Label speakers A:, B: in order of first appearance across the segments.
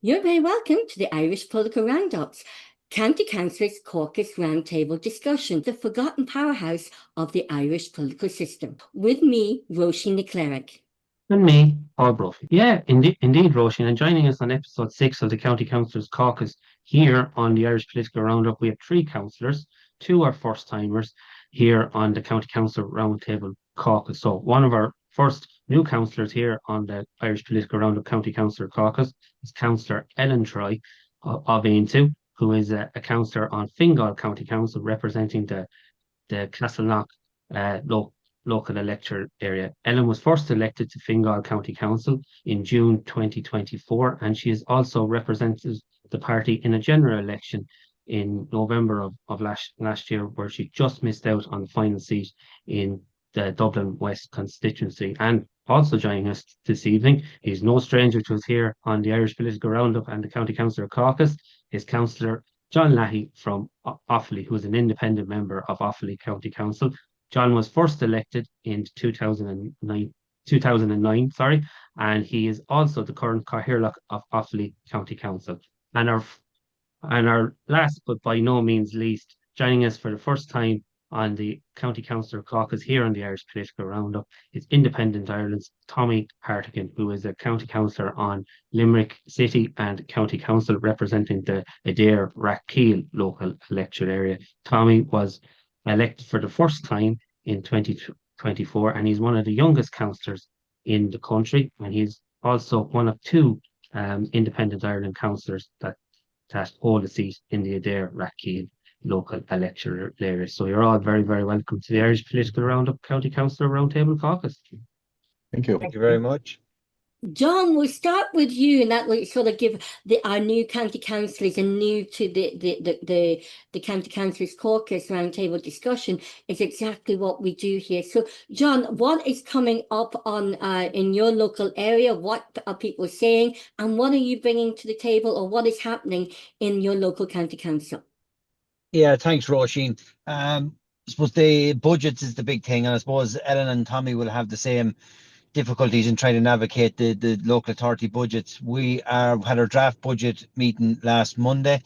A: You're very welcome to the Irish Political Roundups, County Councillors Caucus Roundtable discussion, the forgotten powerhouse of the Irish political system. With me, Roisin the Cleric.
B: And me, Paul Brophy. Yeah, indeed, Roisin. And joining us on episode 6 of the County Councillors Caucus here on the Irish Political Roundup, we have three councillors. Two are first timers here on the County Council Roundtable Caucus. So one of our first new councillors here on the Irish Political Roundup County Councillor Caucus is Councillor Ellen Troy of Aintu, who is a councillor on Fingal County Council representing the Cathaoirleach local electoral area. Ellen was first elected to Fingal County Council in June 2024, and she has also represented the party in a general election in November of last year, where she just missed out on the final seat in the Dublin West constituency. And also joining us this evening, he's no stranger to us here on the Irish Political Roundup and the County Councillor Caucus, is Councillor John Leahy from Offaly, who is an independent member of Offaly County Council. John was first elected in 2009, and he is also the current Cathaoirleach of Offaly County Council. And our last but by no means least, joining us for the first time on the County Councillor Caucus here on the Irish Political Roundup is Independent Ireland's Tommy Hartigan, who is a county councillor on Limerick City and County Council representing the Adair Rathkeil local electoral area. Tommy was elected for the first time in 2024, and he's one of the youngest councillors in the country, and he's also one of two Independent Ireland councillors that hold a seat in the Adair Rathkeil local electoral area. So you're all very, very welcome to the Irish Political Roundup County Councillor Roundtable Caucus.
C: Thank you.
D: Thank you very much.
A: John, we'll start with you, and that will sort of give our new county councillors and new to the County Councillors Caucus roundtable discussion is exactly what we do here. So, John, what is coming up on in your local area? What are people saying, and what are you bringing to the table, or what is happening in your local county council?
D: Yeah, thanks, Roisin. I suppose the budgets is the big thing, and I suppose Ellen and Tommy will have the same difficulties in trying to navigate the local authority budgets. We had our draft budget meeting last Monday.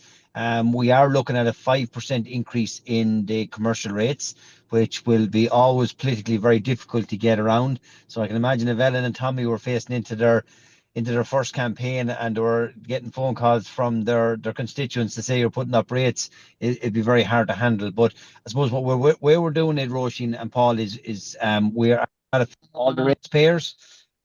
D: We are looking at a 5% increase in the commercial rates, which will be always politically very difficult to get around. So I can imagine if Ellen and Tommy were facing into their first campaign and were getting phone calls from their constituents to say you're putting up rates, it'd be very hard to handle. But I suppose what we're doing it, Roisin and Paul, is we're at all the ratepayers.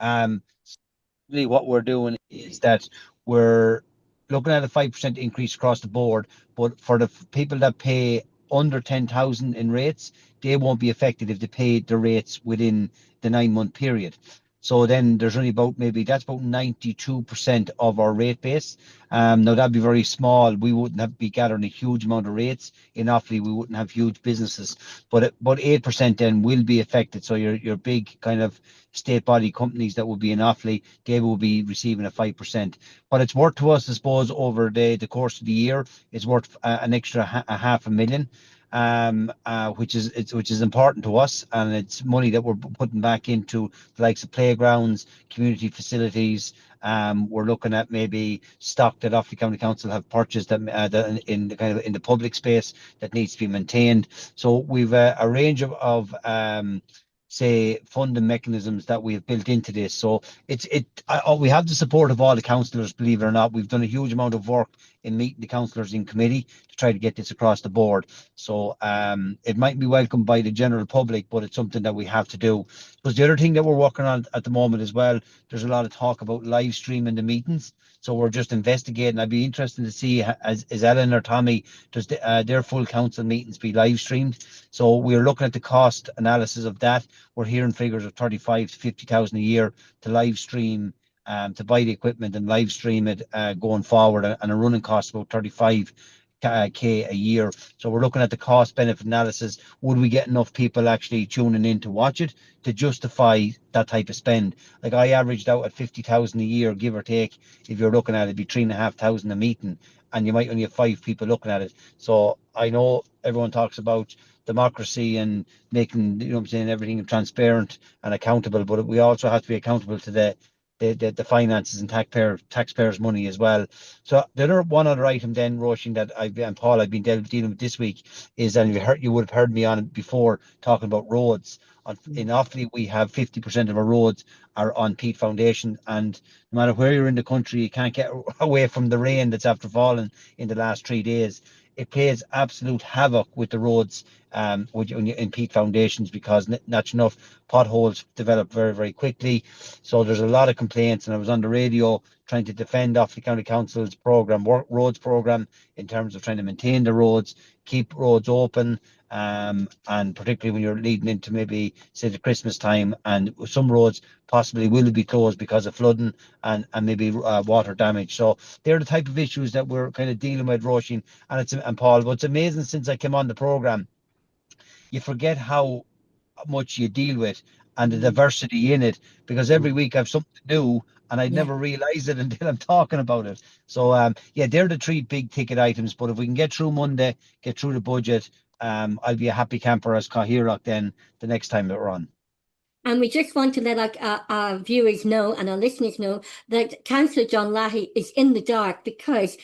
D: Really what we're doing is that we're looking at a 5% increase across the board, but for the people that pay under 10,000 in rates, they won't be affected if they pay the rates within the 9-month period. So then there's only about that's about 92% of our rate base. Now that'd be very small. We wouldn't be gathering a huge amount of rates in Offaly. We wouldn't have huge businesses, but 8% then will be affected. So your big kind of state body companies that would be in Offaly, they will be receiving a 5%. What it's worth to us, I suppose, over the course of the year, is worth an extra $500,000. Which is important to us, and it's money that we're putting back into the likes of playgrounds, community facilities. We're looking at maybe stock that Offaly County Council have purchased that in the public space that needs to be maintained. So we've a range of say funding mechanisms that we have built into this. So we have the support of all the councillors, believe it or not. We've done a huge amount of work in meeting the councillors in committee to try to get this across the board. So it might be welcomed by the general public, but it's something that we have to do. Because the other thing that we're working on at the moment as well, there's a lot of talk about live streaming the meetings. So we're just investigating. I'd be interested to see, as Ellen or Tommy, does their full council meetings be live streamed? So we're looking at the cost analysis of that. We're hearing figures of 35 to 50,000 a year to live stream, to buy the equipment and live stream it going forward, and a running cost about 35k a year. So we're looking at the cost benefit analysis. Would we get enough people actually tuning in to watch it to justify that type of spend? Like, I averaged out at 50,000 a year, give or take. If you're looking at it, it'd be 3,500 a meeting, and you might only have 5 people looking at it. So I know everyone talks about democracy and making, everything transparent and accountable, but we also have to be accountable to the the finances and taxpayers' money as well. So the other one other item then, Roisin, that and Paul I've been dealing with this week is, and you would have heard me on it before talking about roads. In Offaly, we have 50% of our roads are on peat foundation, and no matter where you're in the country, you can't get away from the rain that's after falling in the last 3 days. It plays absolute havoc with the roads in peat foundations, because not enough potholes develop very, very quickly. So there's a lot of complaints, and I was on the radio trying to defend off the County Council's roads program in terms of trying to maintain the roads, keep roads open, and particularly when you're leading into maybe say the Christmas time, and some roads possibly will be closed because of flooding and maybe water damage. So they're the type of issues that we're kind of dealing with, Roisin and Paul. But it's amazing, since I came on the program, you forget how much you deal with and the diversity in it, because every week I've something new and I never realize it until I'm talking about it. So yeah, they're the 3 big ticket items. But if we can get through Monday, get through the budget, I'll be a happy camper as Cllrigh then the next time that we're on.
A: And we just want to let our viewers know and our listeners know that Councillor John Leahy is in the dark, because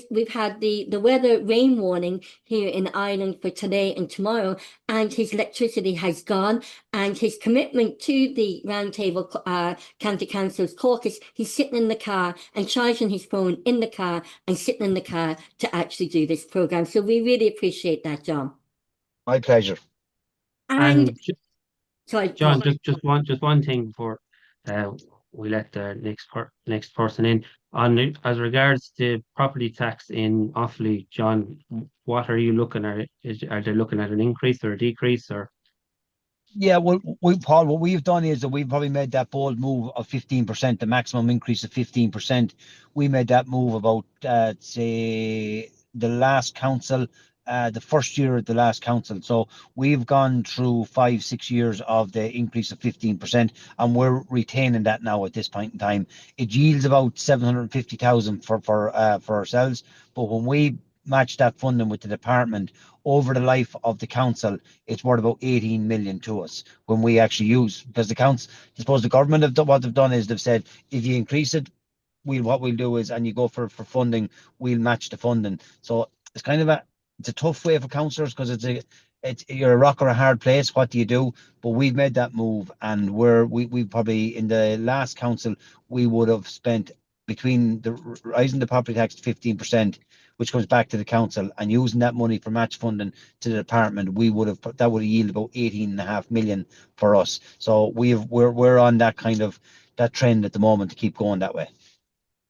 A: we've had the weather rain warning here in Ireland for today and tomorrow, and his electricity has gone. And his commitment to the Roundtable County Councillors Caucus, he's sitting in the car and charging his phone in the car and sitting in the car to actually do this programme. So we really appreciate that, John.
D: My pleasure.
A: And
B: sorry, John, just one thing before we let the next person in. As regards to property tax in Offaly, John, what are you looking at? Are they looking at an increase or a decrease, or?
D: Yeah, well, Paul, what we've done is that we've probably made that bold move of 15%, the maximum increase of 15%. We made that move about, say, the last council, the first year of the last council. So we've gone through 5-6 years of the increase of 15%, and we're retaining that now at this point in time. It yields about 750,000 for ourselves, but when we match that funding with the department over the life of the council, it's worth about 18 million to us when we actually use, because the council, I suppose the government have done, what they've done is they've said, if you increase it, what we'll do is, and you go for funding, we'll match the funding. So it's kind of it's a tough way for councillors, because you're a rock or a hard place. What do you do? But we've made that move, and we probably in the last council we would have spent, between the rising the property tax to 15%, which comes back to the council, and using that money for match funding to the department, that would have yielded about 18.5 million for us. So we're on that kind of that trend at the moment to keep going that way.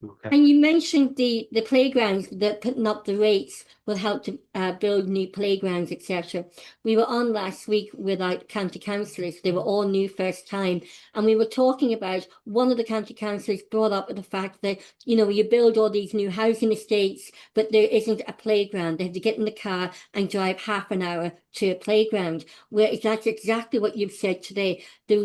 A: Okay. And you mentioned the playgrounds, that putting up the rates will help to build new playgrounds, etc. We were on last week with our county councillors. They were all new first time, and we were talking about, one of the county councillors brought up the fact that, you build all these new housing estates, but there isn't a playground. They have to get in the car and drive half an hour to a playground. Whereas that's exactly what you've said today. The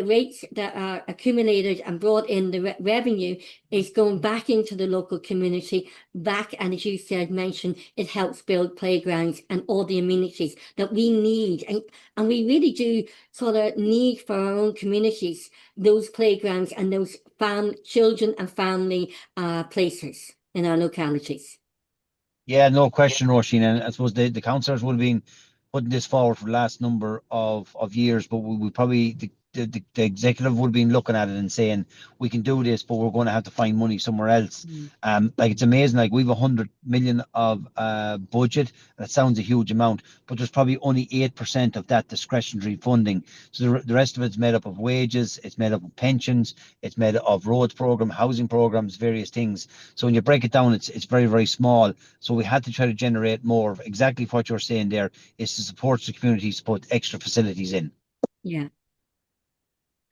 A: rates that are accumulated and brought in, the revenue is going back into the local community, and as you mentioned, it helps build playgrounds and all the amenities that we need. And we really do sort of need for our own communities, those playgrounds and those children and family places in our localities. Yeah,
D: no question, Roisin. And I suppose the councillors would have been putting this forward for the last number of years, but we probably, the executive would have been looking at it and saying, we can do this, but we're going to have to find money somewhere else. Like, it's amazing, like we've 100 million of budget. That sounds a huge amount, but there's probably only 8% of that discretionary funding. So the rest of it's made up of wages, it's made up of pensions, it's made up of roads program, housing programs, various things. So when you break it down, it's very, very small. So we had to try to generate more. Exactly what you're saying there is to support the community, to put extra facilities in.
A: Yeah.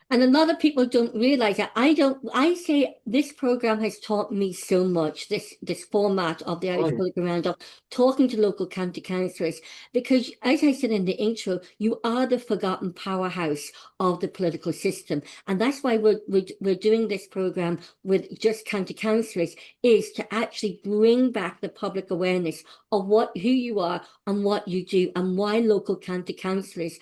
A: And a lot of people don't realize that. I say this program has taught me so much, this format of the Irish Political Roundup, talking to local county councillors, because as I said in the intro, you are the forgotten powerhouse of the political system. And that's why we're doing this program with just county councillors, is to actually bring back the public awareness of who you are and what you do, and why local county councillors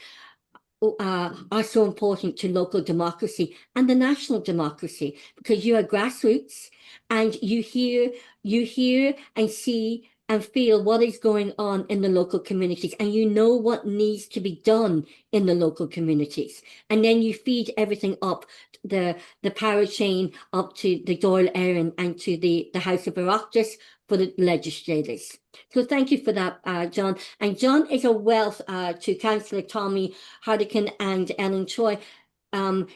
A: are so important to local democracy and the national democracy, because you are grassroots and you hear and see and feel what is going on in the local communities, and you know what needs to be done in the local communities, and then you feed everything up the power chain up to the Dáil Éireann and to the House of Oireachtas for the legislators. So thank you for that, John. And John is a wealth to Councillor Tommy Hardican and Ellen Choi.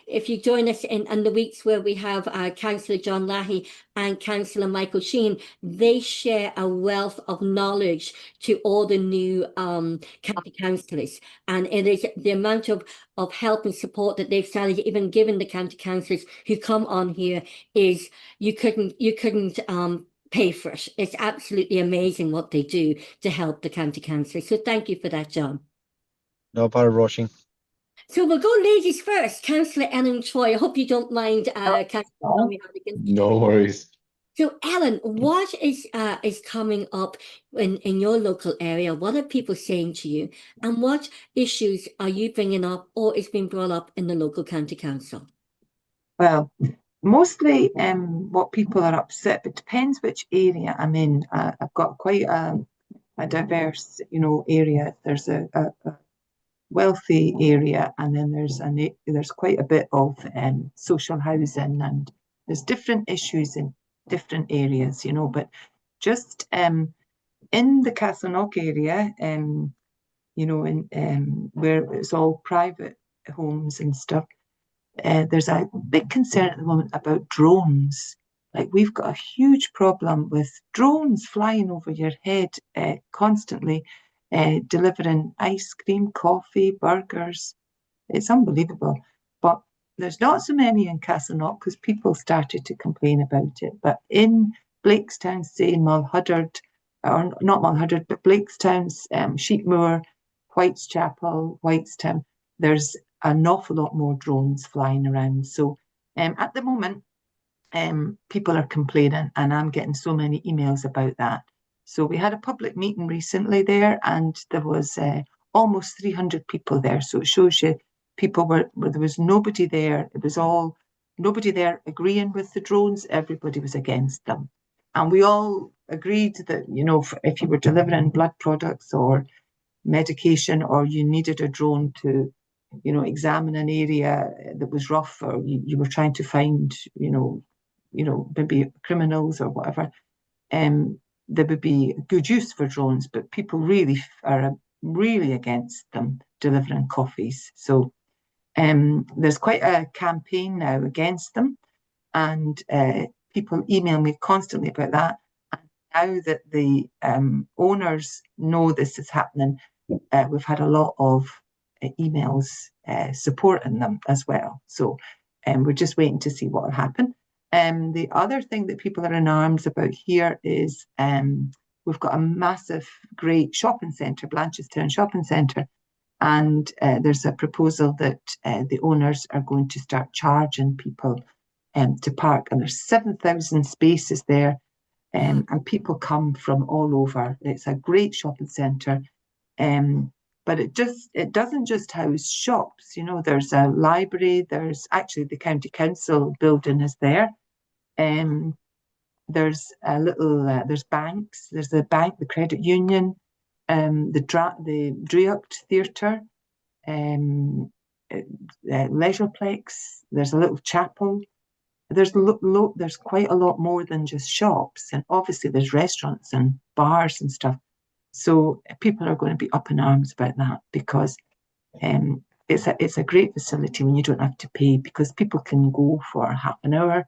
A: If you join us in the weeks where we have Councillor John Leahy and Councillor Michael Sheehan, they share a wealth of knowledge to all the new county councillors. And it is the amount of help and support that they've started even giving the county councillors who come on here is you couldn't pay for it. It's absolutely amazing what they do to help the county councillors. So thank you for that, John.
D: No bother, Roisin.
A: So we'll go ladies first. Councillor Ellen Choi, I hope you don't mind, Councillor Tommy Hardigan.
C: No worries.
A: So Ellen, what is coming up in your local area? What are people saying to you? And what issues are you bringing up or is being brought up in the local county council?
E: Well, mostly what people are upset, but it depends which area I'm in. I've got quite a diverse, area. There's a wealthy area, and then there's quite a bit of social housing, and there's different issues in different areas, but just in the Cathaoirleach area, where it's all private homes and stuff, there's a big concern at the moment about drones. Like, we've got a huge problem with drones flying over your head constantly, delivering ice cream, coffee, burgers. It's unbelievable. But there's not so many in Cathaoirleach because people started to complain about it. But in Blakestown, say Mulhuddard, or not Mulhuddard, but Blakestown, Sheepmoor, Whitechapel, Whitestown, there's an awful lot more drones flying around. So at the moment, people are complaining, and I'm getting so many emails about that. So we had a public meeting recently there, and there was almost 300 people there. So it shows you there was nobody there. It was all nobody there agreeing with the drones. Everybody was against them. And we all agreed that, if you were delivering blood products or medication, or you needed a drone to, examine an area that was rough, or you were trying to find, maybe criminals or whatever, there would be good use for drones, but people really are really against them delivering coffees. So there's quite a campaign now against them, and people email me constantly about that. And now that the owners know this is happening, we've had a lot of emails supporting them as well. So we're just waiting to see what will happen. The other thing that people are in arms about here is we've got a massive, great shopping centre, Blanchestown Shopping Centre, and there's a proposal that the owners are going to start charging people to park, and there's 7,000 spaces there, and people come from all over. It's a great shopping centre, but it doesn't just house shops. There's a library. There's actually the county council building is there. There's a little. There's banks. There's the bank, the credit union, the Driocht Theatre, Leisureplex. There's a little chapel. There's quite a lot more than just shops, and obviously there's restaurants and bars and stuff. So people are going to be up in arms about that, because it's a great facility when you don't have to pay, because people can go for half an hour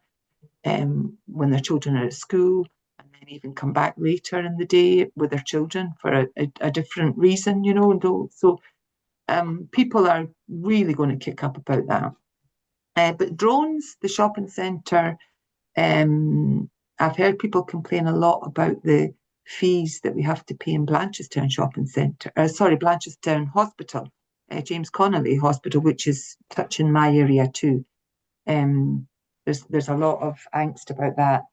E: when their children are at school, and then even come back later in the day with their children for a different reason, So people are really going to kick up about that. But drones, the shopping centre, I've heard people complain a lot about the fees that we have to pay in Blanchestown Shopping Centre, Blanchestown Hospital, James Connolly Hospital, which is touching my area too. There's a lot of angst about that.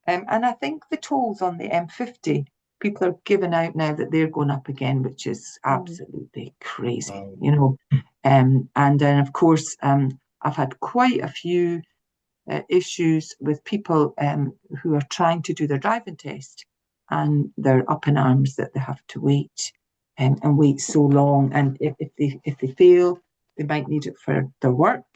E: And I think the tolls on the M50, people are giving out now that they're going up again, which is absolutely crazy, you know. And then, of course, I've had quite a few issues with people who are trying to do their driving test, and they're up in arms that they have to wait and wait so long. And if they fail, they might need it for their work,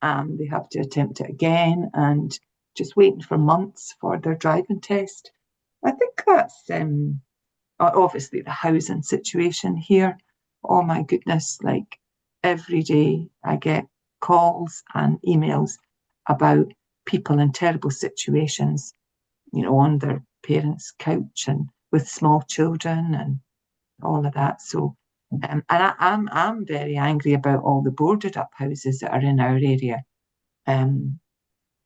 E: and they have to attempt it again, and just waiting for months for their driving test. I think that's obviously the housing situation here. Oh my goodness, like every day I get calls and emails about people in terrible situations, you know, on their parents' couch and with small children and all of that. So, and I'm very angry about all the boarded up houses that are in our area.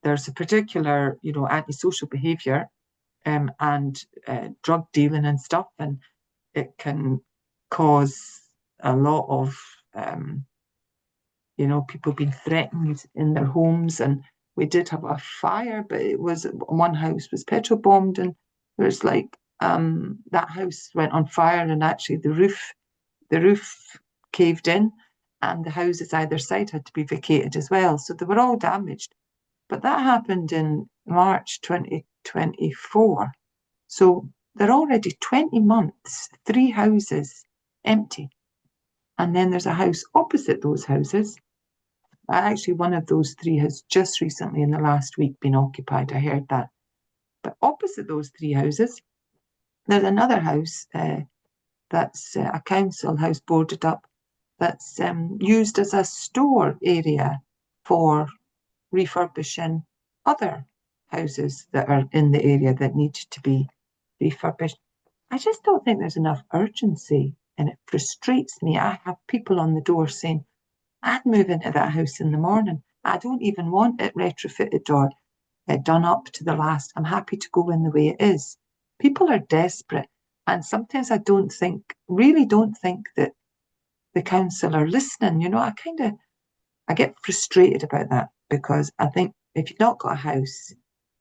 E: There's a particular, you know, antisocial behaviour and drug dealing and stuff, and it can cause a lot of, you know, people being threatened in their homes. And we did have a fire, but it was one house was petrol bombed, and there's like that house went on fire, and actually the roof caved in, and the houses either side had to be vacated as well. So they were all damaged. But that happened in March 2024. So they're already 20 months, 3 houses empty. And then there's a house opposite those houses. Actually, one of those 3 has just recently in the last week been occupied. I heard that. But opposite those 3 houses, there's another house that's a council house boarded up that's used as a store area for refurbishing other houses that are in the area that need to be refurbished. I just don't think there's enough urgency, and it frustrates me. I have people on the door saying, I'd move into that house in the morning. I don't even want it retrofitted or done up to the last. I'm happy to go in the way it is. People are desperate, and sometimes I really don't think that the council are listening. You know, I get frustrated about that, because I think if you've not got a house,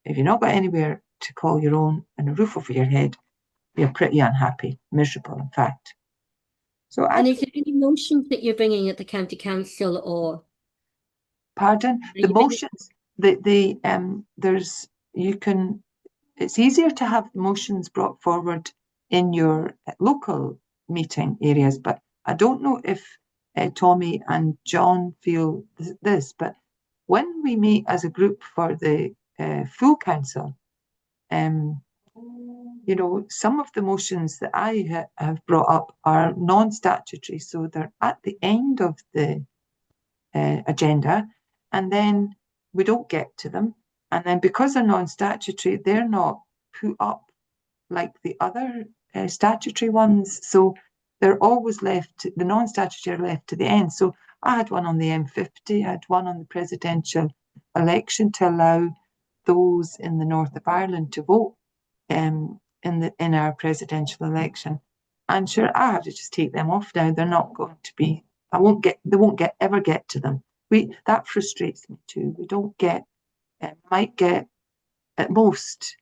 E: if you've not got anywhere to call your own and a roof over your head, you're pretty unhappy, miserable, in fact. So,
A: and is there any motions that you're bringing at the county council, or?
E: Pardon? The motions, it's easier to have motions brought forward in your local meeting areas, but I don't know if Tommy and John feel this, but when we meet as a group for the full council, you know, some of the motions that I have brought up are non-statutory, so they're at the end of the agenda, and then we don't get to them. And then because they're non-statutory, they're not put up like the other statutory ones. So they're always left, the non-statutory are left to the end. So I had one on the M50, I had one on the presidential election to allow those in the north of Ireland to vote in our presidential election. And sure, I have to just take them off now. They're not going to be, they won't ever get to them. That frustrates me too. We don't get, might get at most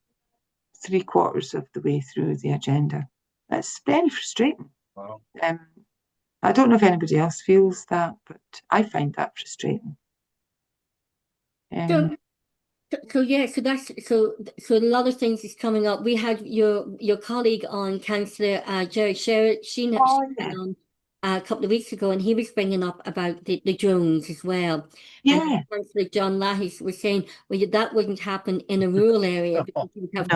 E: 3/4 of the way through the agenda. That's very frustrating.
D: Wow.
E: I don't know if anybody else feels that, but I find that frustrating.
A: So yeah, so a lot of things is coming up. We had your colleague on, Councillor Jerry Sheena on a couple of weeks ago, and he was bringing up about the drones as well.
E: Yeah.
A: And Councillor John Leahy was saying, well, that wouldn't happen in a rural area because you would have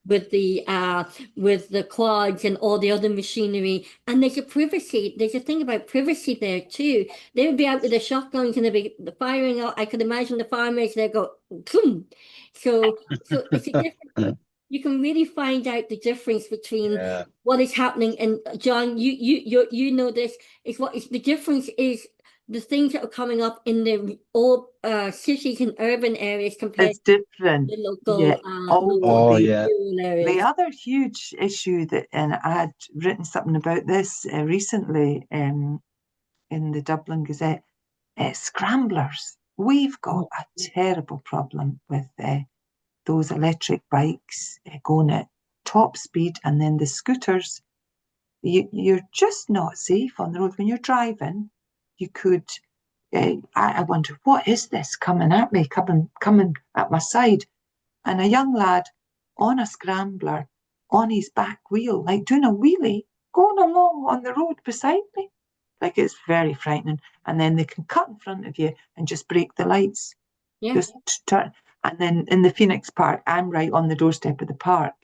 A: with the quads and all the other machinery, and there's a thing about privacy there too. They would be out with the shotguns and they'd be firing out. I could imagine the farmers there go boom. So it's a different, you can really find out the difference between what is happening. And John, you know this is what is the difference is the things that are coming up in the all cities and urban areas compared
E: to the local, rural areas. The other huge issue and I had written something about this recently in the Dublin Gazette, Scramblers. We've got a terrible problem with those electric bikes going at top speed, and then the scooters, you're just not safe on the road. When you're driving, you could, I wonder, what is this coming at me, coming at my side? And a young lad on a scrambler, on his back wheel, like doing a wheelie, going along on the road beside me. Like, it's very frightening. And then they can cut in front of you and just break the lights.
A: Yeah.
E: Just turn. And then in the Phoenix Park, I'm right on the doorstep of the park.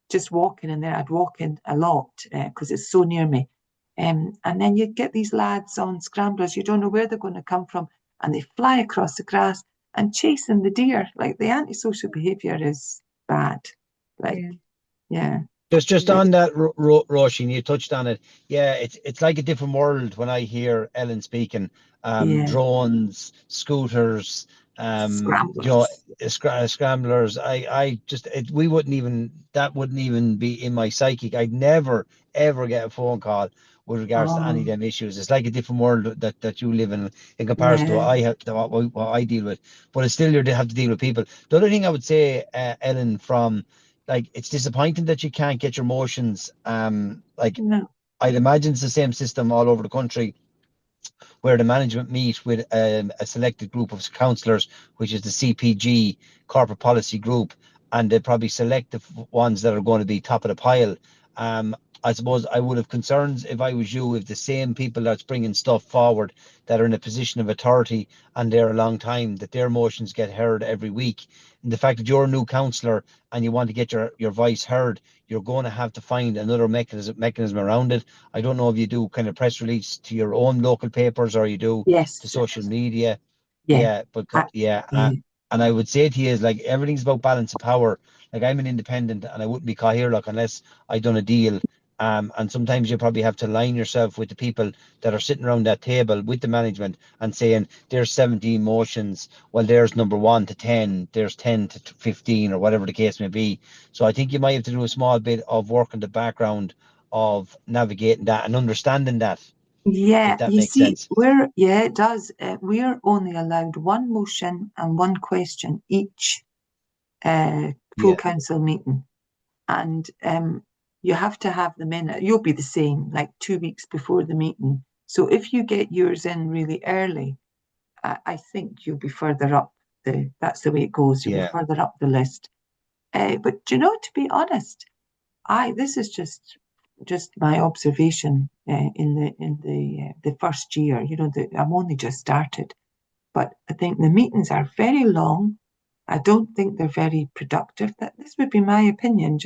E: Just walking in there, I'd walk in a lot because it's so near me. And then you get these lads on scramblers, you don't know where they're going to come from, and they fly across the grass and chasing the deer. Like, the antisocial behaviour is bad. Like, yeah.
D: Just on that, Roisin, you touched on it. Yeah, it's like a different world when I hear Ellen speaking. Drones, scooters,
E: Scramblers.
D: Scramblers. We wouldn't even, that wouldn't even be in my psychic. I'd never ever get a phone call with regards to any of them issues. It's like a different world that you live in comparison to what I have, to what I deal with. But it's still, you have to deal with people. The other thing I would say, Ellen, from, like, it's disappointing that you can't get your motions. No. I'd imagine it's the same system all over the country, where the management meet with a selected group of councillors, which is the CPG corporate policy group, and they probably select the ones that are going to be top of the pile. I suppose I would have concerns, if I was you, if the same people that's bringing stuff forward, that are in a position of authority and they're a long time, that their motions get heard every week. And the fact that you're a new councillor and you want to get your voice heard, you're going to have to find another mechanism around it. I don't know if you do kind of press release to your own local papers, or you do to social media. And I would say to you, is like, everything's about balance of power. Like, I'm an independent and I wouldn't be Cllr unless I done a deal. And sometimes you probably have to line yourself with the people that are sitting around that table with the management and saying, there's 17 motions, well, there's number 1 to 10, there's 10 to 15, or whatever the case may be. So I think you might have to do a small bit of work in the background of navigating that and understanding that.
E: Yeah,
D: if that
E: you
D: makes
E: see,
D: sense.
E: it does. We're only allowed one motion and one question each full council meeting. And you have to have them in. You'll be the same, like 2 weeks before the meeting. So if you get yours in really early, I think you'll be further up that's the way it goes. You'll be further up the list. But to be honest, this is just my observation in the first year. I'm only just started, but I think the meetings are very long. I don't think they're very productive. This would be my opinion.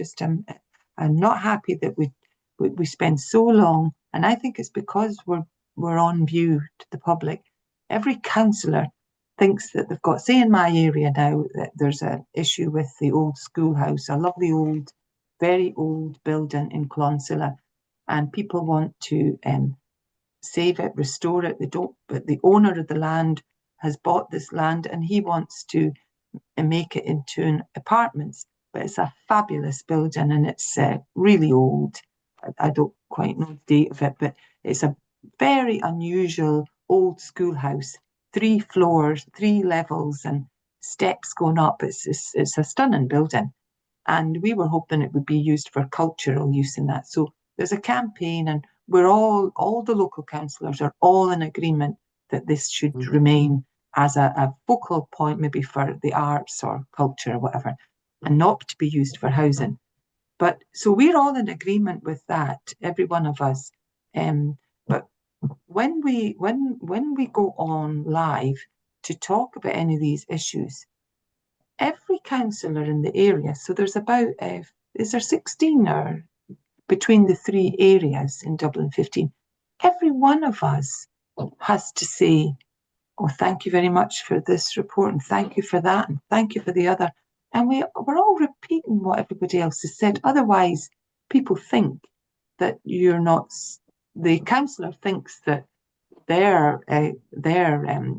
E: I'm not happy that we spend so long, and I think it's because we're on view to the public. Every councillor thinks that they've got, say in my area now, that there's an issue with the old schoolhouse, a lovely old, very old building in Cllr, and people want to save it, restore it. They don't, but the owner of the land has bought this land and he wants to make it into apartments. But it's a fabulous building and it's really old. I don't quite know the date of it, but it's a very unusual old schoolhouse. 3 floors, 3 levels, and steps going up. It's a stunning building. And we were hoping it would be used for cultural use in that. So there's a campaign, and we're all the local councillors are all in agreement that this should remain as a focal point, maybe for the arts or culture or whatever, and not to be used for housing. But so we're all in agreement with that, every one of us. But when we go on live to talk about any of these issues, every councillor in the area, so there's about is there 16 or between the 3 areas in Dublin 15, every one of us has to say, oh, thank you very much for this report, and thank you for that, and thank you for the other. And we're all repeating what everybody else has said. Otherwise, people think that you're not. The councillor thinks that their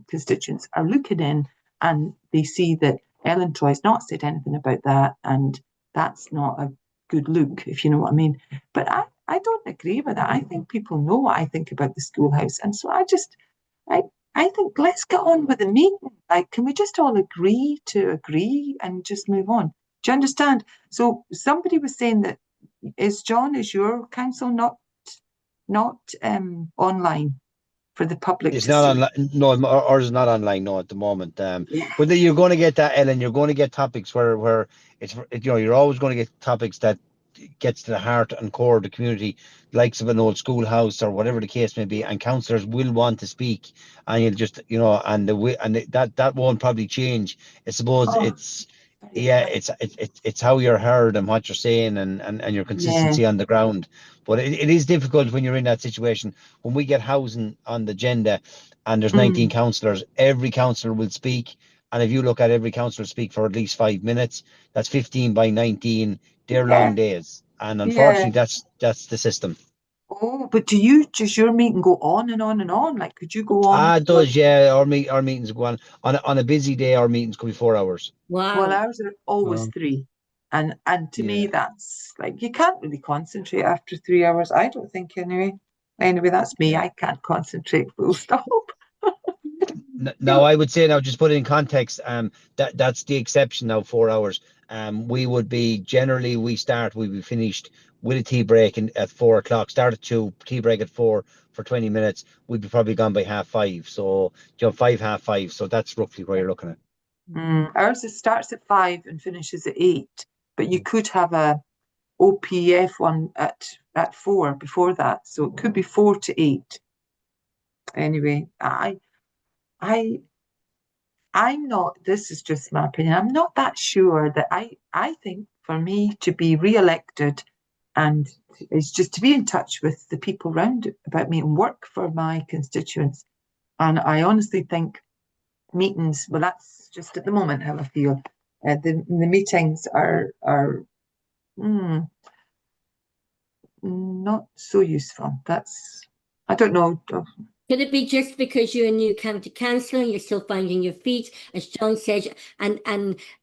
E: constituents are looking in, and they see that Ellen Troy's not said anything about that, and that's not a good look, if you know what I mean. But I don't agree with that. I think people know what I think about the schoolhouse, and so I think let's get on with the meeting. Like, can we just all agree and just move on? Do you understand? So somebody was saying that is your council not online for the public
D: It's
E: to
D: not
E: see?
D: online. No, ours is not online. No, at the moment.
E: Yeah.
D: But then you're going to get that, Ellen. You're going to get topics where you're always going to get topics that gets to the heart and core of the community, likes of an old schoolhouse or whatever the case may be, and councillors will want to speak, and you'll just that won't probably change. I suppose
E: Oh,
D: it's how you're heard and what you're saying and your
E: yeah.
D: consistency on the ground. But it is difficult when you're in that situation. When we get housing on the agenda and there's 19 councillors, every councillor will speak. And if you look at every councillor speak for at least 5 minutes, that's 15 by 19. They're
E: Yeah.
D: long days. And
E: Yeah.
D: unfortunately, that's the system.
E: Oh, but does your meeting go on and on and on? Like, could you go on?
D: It does, yeah. Our meetings go on a busy day. Our meetings could be 4 hours.
E: Well,
A: Wow.
E: ours are always 3. And to me, that's like, you can't really concentrate after 3 hours. I don't think anyway. Anyway, that's me. I can't concentrate, full stop.
D: Now, I would say, now just put it in context, that's the exception now, 4 hours. We would be generally, we'd be finished with a tea break at 4 o'clock, start at 2, tea break at 4 for 20 minutes. We'd be probably gone by 5:30. So, 5, 5:30. So that's roughly where you're looking at.
E: Ours starts at 5 and finishes at 8, but you could have a OPF one at 4 before that, so it could be 4 to 8. Anyway, I'm not. This is just my opinion. I'm not that sure that I think for me to be re-elected and is just to be in touch with the people round about me and work for my constituents. And I honestly think meetings, well, that's just at the moment how I feel. The meetings are not so useful. I don't know.
A: Could it be just because you're a new county councillor and you're still finding your feet, as John said, and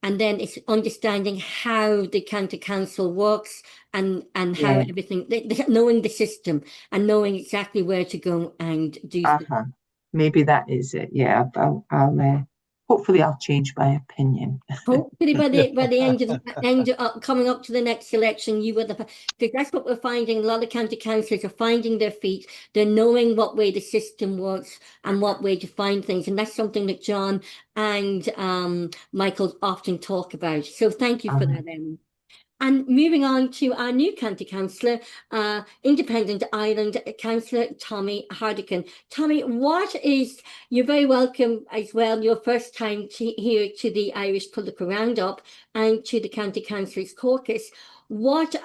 A: then it's understanding how the county council works and how everything, knowing the system and knowing exactly where to go and do things.
E: Maybe that is it. Yeah, I'll hopefully I'll change my opinion.
A: Hopefully by the end of coming up to the next election, you would have, because that's what we're finding. A lot of county councillors are finding their feet. They're knowing what way the system works and what way to find things, and that's something that John and Michael often talk about. So thank you for that, Emma. And moving on to our new county councillor, Independent Ireland Councillor Tommy Hardigan. Tommy, you're very welcome as well, your first time here to the Irish Political Roundup and to the County Councillors Caucus. What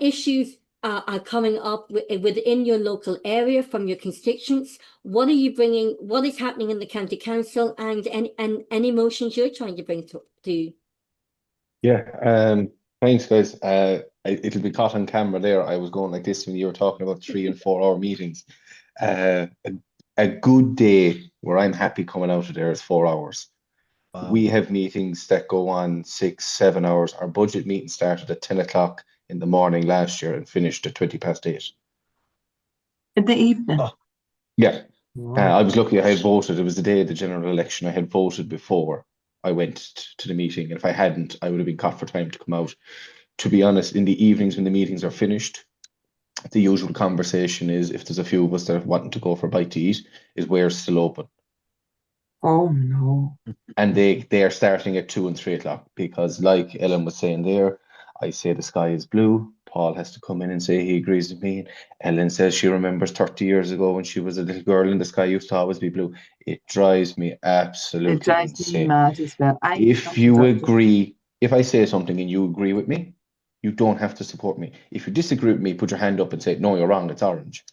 A: issues are coming up within your local area from your constituents? What are you bringing? What is happening in the county council, and any motions you're trying to bring to?
C: Yeah, thanks, guys. It'll be caught on camera there. I was going like this when you were talking about 3 and 4 hour meetings. A good day where I'm happy coming out of there is 4 hours. Wow. We have meetings that go on 6, 7 hours. Our budget meeting started at 10 o'clock in the morning last year and finished at 20:08.
E: In the evening?
C: Oh. Yeah. Wow. I was lucky I had voted. It was the day of the general election. I had voted before I went to the meeting. And if I hadn't, I would have been caught for time to come out. To be honest, in the evenings when the meetings are finished, the usual conversation is, if there's a few of us that are wanting to go for a bite to eat, is where's still open.
E: Oh no.
C: And they are starting at 2 and 3 o'clock because, like Ellen was saying there, I say the sky is blue. Paul has to come in and say he agrees with me. Ellen says she remembers 30 years ago when she was a little girl and the sky used to always be blue. It drives me absolutely insane.
E: Me mad as well.
C: If you agree, if I say something and you agree with me, you don't have to support me. If you disagree with me, put your hand up and say, no, you're wrong, it's orange.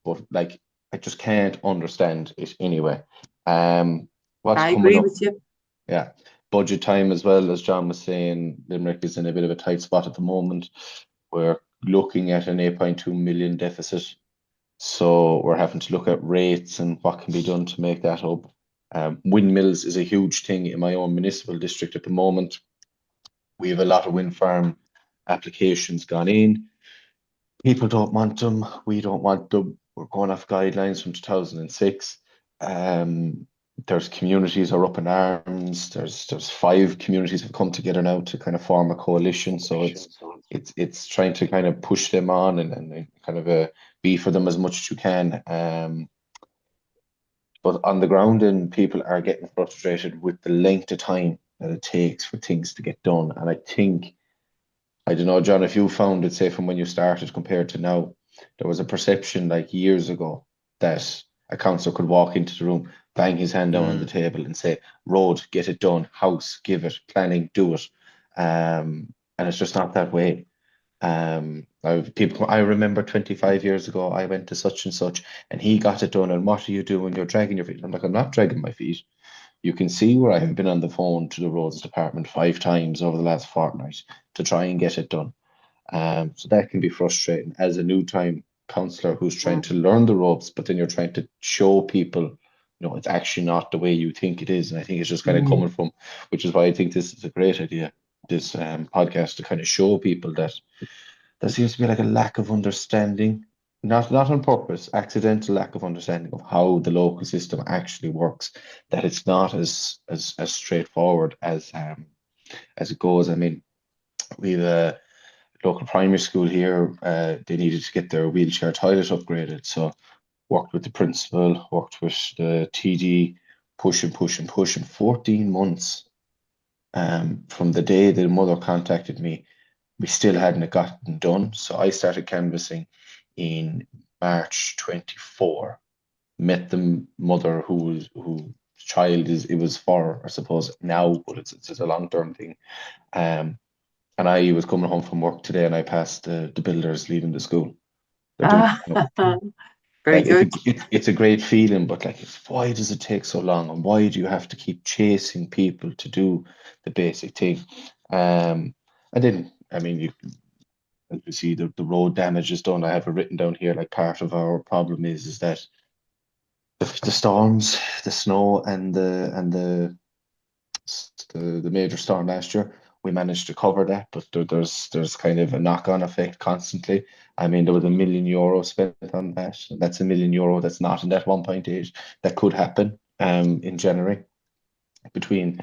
C: But like, I just can't understand it anyway. I agree with you. Yeah. Budget time as well, as John was saying, Limerick is in a bit of a tight spot at the moment. We're looking at an 8.2 million deficit. So we're having to look at rates and what can be done to make that up. Windmills is a huge thing in my own municipal district at the moment. We have a lot of wind farm applications gone in. People don't want them. We don't want them. We're going off guidelines from 2006. there's communities are up in arms. There's 5 communities have come together now to kind of form a coalition. So it's trying to kind of push them on and kind of be for them as much as you can. But on the ground, and people are getting frustrated with the length of time that it takes for things to get done. And I think, I don't know, John, if you found it, say from when you started compared to now, there was a perception like years ago that a councillor could walk into the room, bang his hand down on the table and say, road, get it done, house, give it, planning, do it. And it's just not that way. I remember 25 years ago, I went to such and such and he got it done. And what are you doing? You're dragging your feet. I'm like, I'm not dragging my feet. You can see where I have been on the phone to the roads department 5 times over the last fortnight to try and get it done. So that can be frustrating as a new time councillor who's trying to learn the ropes, but then you're trying to show people, it's actually not the way you think it is. And I think it's just kind of coming from, which is why I think this is a great idea, this podcast, to kind of show people that there seems to be like a lack of understanding, not on purpose, accidental lack of understanding of how the local system actually works, that it's not as straightforward as it goes. I mean, we've a local primary school here, they needed to get their wheelchair toilet upgraded. So worked with the principal, worked with the TD, pushing 14 months from the day the mother contacted me. We still hadn't gotten done. So I started canvassing in March 24. Met the mother whose child it was for, I suppose, now, but it's a long-term thing. And I was coming home from work today and I passed the builders leaving the school.
E: Very good.
C: It's a great feeling, but like, why does it take so long? And why do you have to keep chasing people to do the basic thing? And then, I mean, you see the road damage is done. I have it written down here, like part of our problem is that the storms, the snow and the major storm last year, we managed to cover that, but there's kind of a knock-on effect constantly. I mean, there was €1 million spent on that. That's €1 million that's not in that 1.8 that could happen in January, between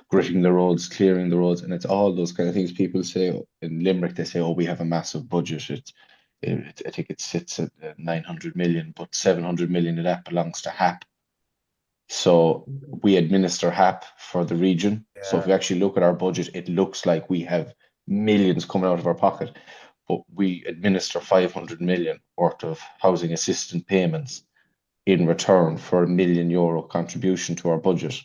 C: gritting the roads, clearing the roads, and it's all those kind of things. People say in Limerick, they say, oh, we have a massive budget. I think it sits at 900 million, but 700 million of that belongs to HAP. So we administer HAP for the region. Yeah. So if we actually look at our budget, it looks like we have millions coming out of our pocket, but we administer 500 million worth of housing assistance payments in return for €1 million contribution to our budget.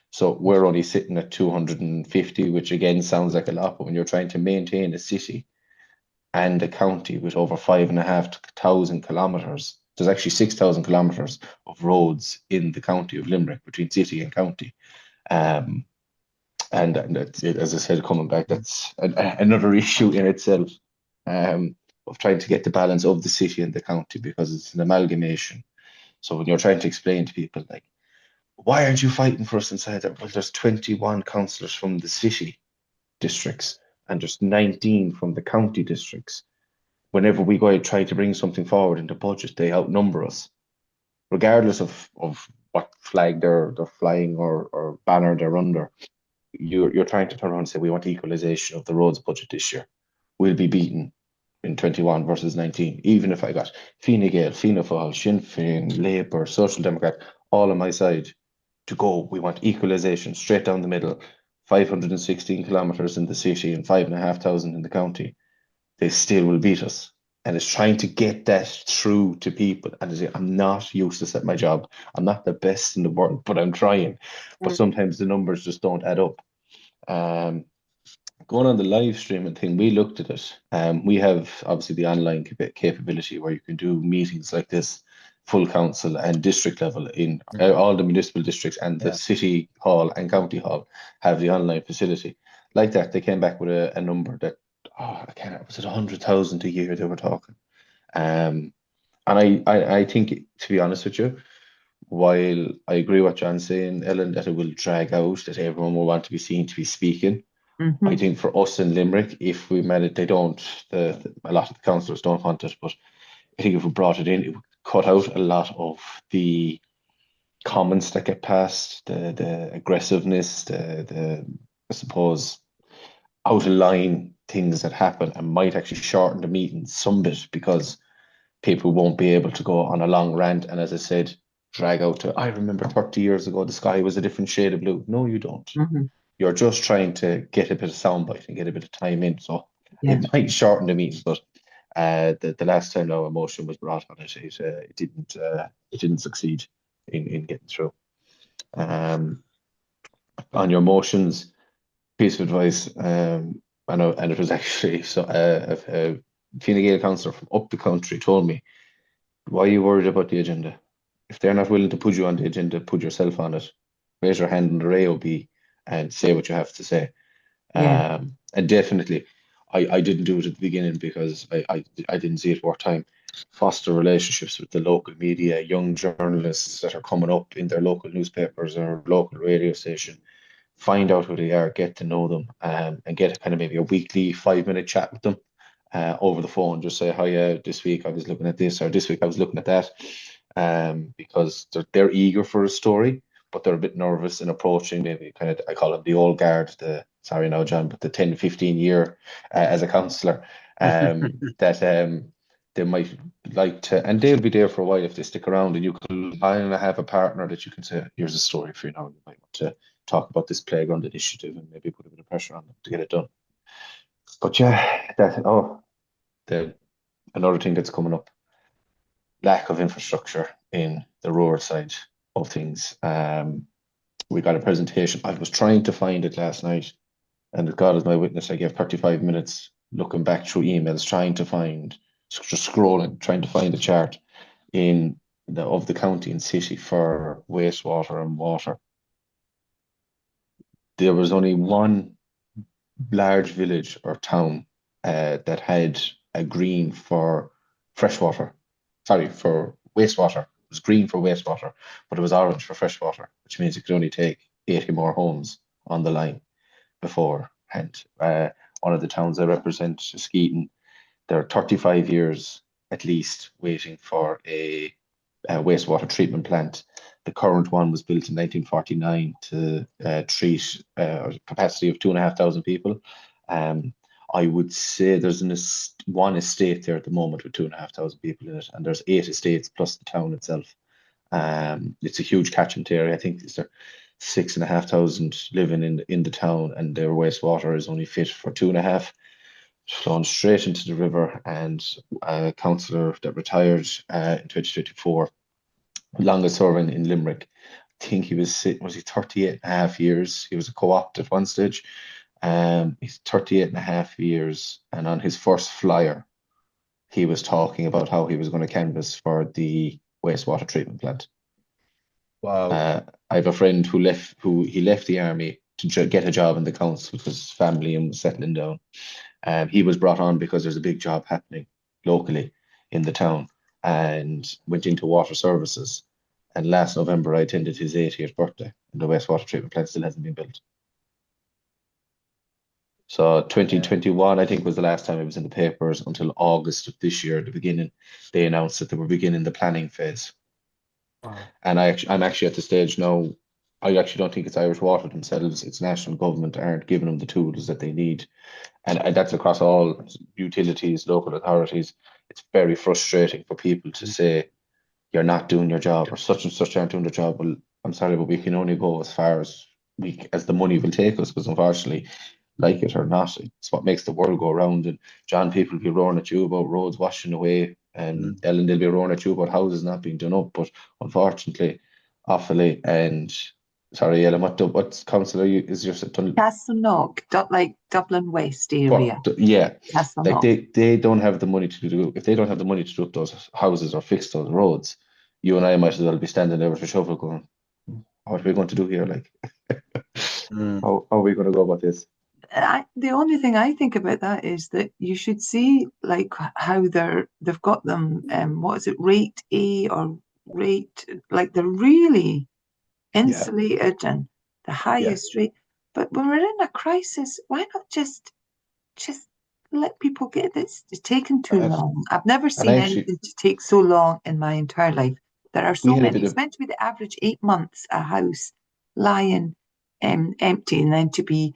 C: So we're only sitting at 250, which again sounds like a lot, but when you're trying to maintain a city and a county with over 5,500 kilometres, there's actually 6,000 kilometres of roads in the county of Limerick between city and county. And that's it, as I said, coming back, that's another issue in itself, of trying to get the balance of the city and the county, because it's an amalgamation. So when you're trying to explain to people, like, why aren't you fighting for us inside there? Well, there's 21 councillors from the city districts and just 19 from the county districts. Whenever we go out try to bring something forward in the budget, they outnumber us, regardless of what flag they're flying or banner they're under. You're trying to turn around and say, we want equalisation of the roads budget this year. We'll be beaten in 21 versus 19. Even if I got Fine Gael, Fianna Fáil, Sinn Féin, Labour, Social Democrat, all on my side to go, we want equalisation straight down the middle, 516 kilometres in the city and 5,500 in the county. They still will beat us. And it's trying to get that through to people. And I'm not useless at my job. I'm not the best in the world, but I'm trying. But sometimes the numbers just don't add up. Going on the live streaming thing, we looked at it. We have obviously the online capability where you can do meetings like this, full council and district level in all the municipal districts, and the city hall and county hall have the online facility. Like that, they came back with a number that, was it 100,000 a year they were talking? And I think, to be honest with you, while I agree what John's saying, Ellen, that it will drag out, that everyone will want to be seen to be speaking. I think for us in Limerick, if we made it, they don't, a lot of the councillors don't want it, but I think if we brought it in, it would cut out a lot of the comments that get passed, the aggressiveness, I suppose out of line things that happen and might actually shorten the meeting some bit because people won't be able to go on a long rant and, as I said, drag out to, I remember 30 years ago the sky was a different shade of blue. No, you don't. You're just trying to get a bit of soundbite and get a bit of time in. So it might shorten the meeting, but the last time our motion was brought on it, it didn't succeed in getting through. On your motions, piece of advice, and it was actually a Fine Gael councillor from up the country told me, why are you worried about the agenda? If they're not willing to put you on the agenda, put yourself on it. Raise your hand on the AOB and say what you have to say. And definitely, I didn't do it at the beginning because I didn't see it worth time. Foster relationships with the local media, young journalists that are coming up in their local newspapers or local radio station. Find out who they are, get to know them, and get kind of maybe a weekly 5-minute chat with them over the phone. Just say, hi, this week I was looking at this, or this week I was looking at that, because they're eager for a story, but they're a bit nervous in approaching maybe kind of, I call it the old guard, sorry now, John, but the 10, 15 year as a councillor, that they might like to, and they'll be there for a while if they stick around, and you can kind of have a partner that you can say, here's a story for you now, you might want to talk about this playground initiative and maybe put a bit of pressure on them to get it done. But yeah, another thing that's coming up, lack of infrastructure in the rural side of things. We got a presentation. I was trying to find it last night, and God is my witness, I gave 35 minutes looking back through emails, just scrolling, trying to find a chart of the county and city for wastewater and water. There was only one large village or town that had a green for freshwater. Sorry, for wastewater. It was green for wastewater, but it was orange for freshwater, which means it could only take 80 more homes on the line beforehand. One of the towns I represent, Skeeton, they're 35 years at least waiting for a wastewater treatment plant. The current one was built in 1949 to treat a capacity of 2,500 people. I would say there's one estate there at the moment with 2,500 people in it, and there's 8 estates plus the town itself. It's a huge catchment area. I think there's 6,500 living in the town, and their wastewater is only fit for 2.5, flowing straight into the river. And a councillor that retired in 2024, longest serving in Limerick, I think he was 38.5 years. He was a co-opt at one stage. He's 38.5 years, and on his first flyer, he was talking about how he was going to canvass for the wastewater treatment plant.
D: Wow.
C: I have a friend who left the army to get a job in the council because his family and was settling down. He was brought on because there's a big job happening locally in the town, and went into water services. And last November, I attended his 80th birthday, and the wastewater treatment plant still hasn't been built. So 2021, I think, was the last time it was in the papers until August of this year. At the beginning, they announced that they were beginning the planning phase. And I'm actually at the stage now. I actually don't think it's Irish Water themselves. It's national government aren't giving them the tools that they need, and that's across all utilities, local authorities. It's very frustrating for people to say you're not doing your job or such and such aren't doing their job. Well, I'm sorry, but we can only go as far as the money will take us, because unfortunately, like it or not, it's what makes the world go round. And John, people will be roaring at you about roads washing away, and Ellen, they'll be roaring at you about houses not being done up. But unfortunately, Offaly and Ellen, what council is your
E: Cathaoirleach, like Dublin West area.
C: Yeah, like
E: Cathaoirleach.
C: they don't have the money to do. If they don't have the money to do up those houses or fix those roads, you and I might as well be standing there with a shovel going, what are we going to do here? Like, how are we going to go about this?
E: The only thing I think about that is that you should see like how they've got them, what is it, rate A or rate, like they're really insulated and the highest rate. But when we're in a crisis, why not just let people get it? It's taken too long. I've never seen anything to take so long in my entire life. There are
C: We
E: so
C: had a
E: many.
C: bit
E: It's
C: of
E: meant to be the average 8 months a house lying empty, and then to be,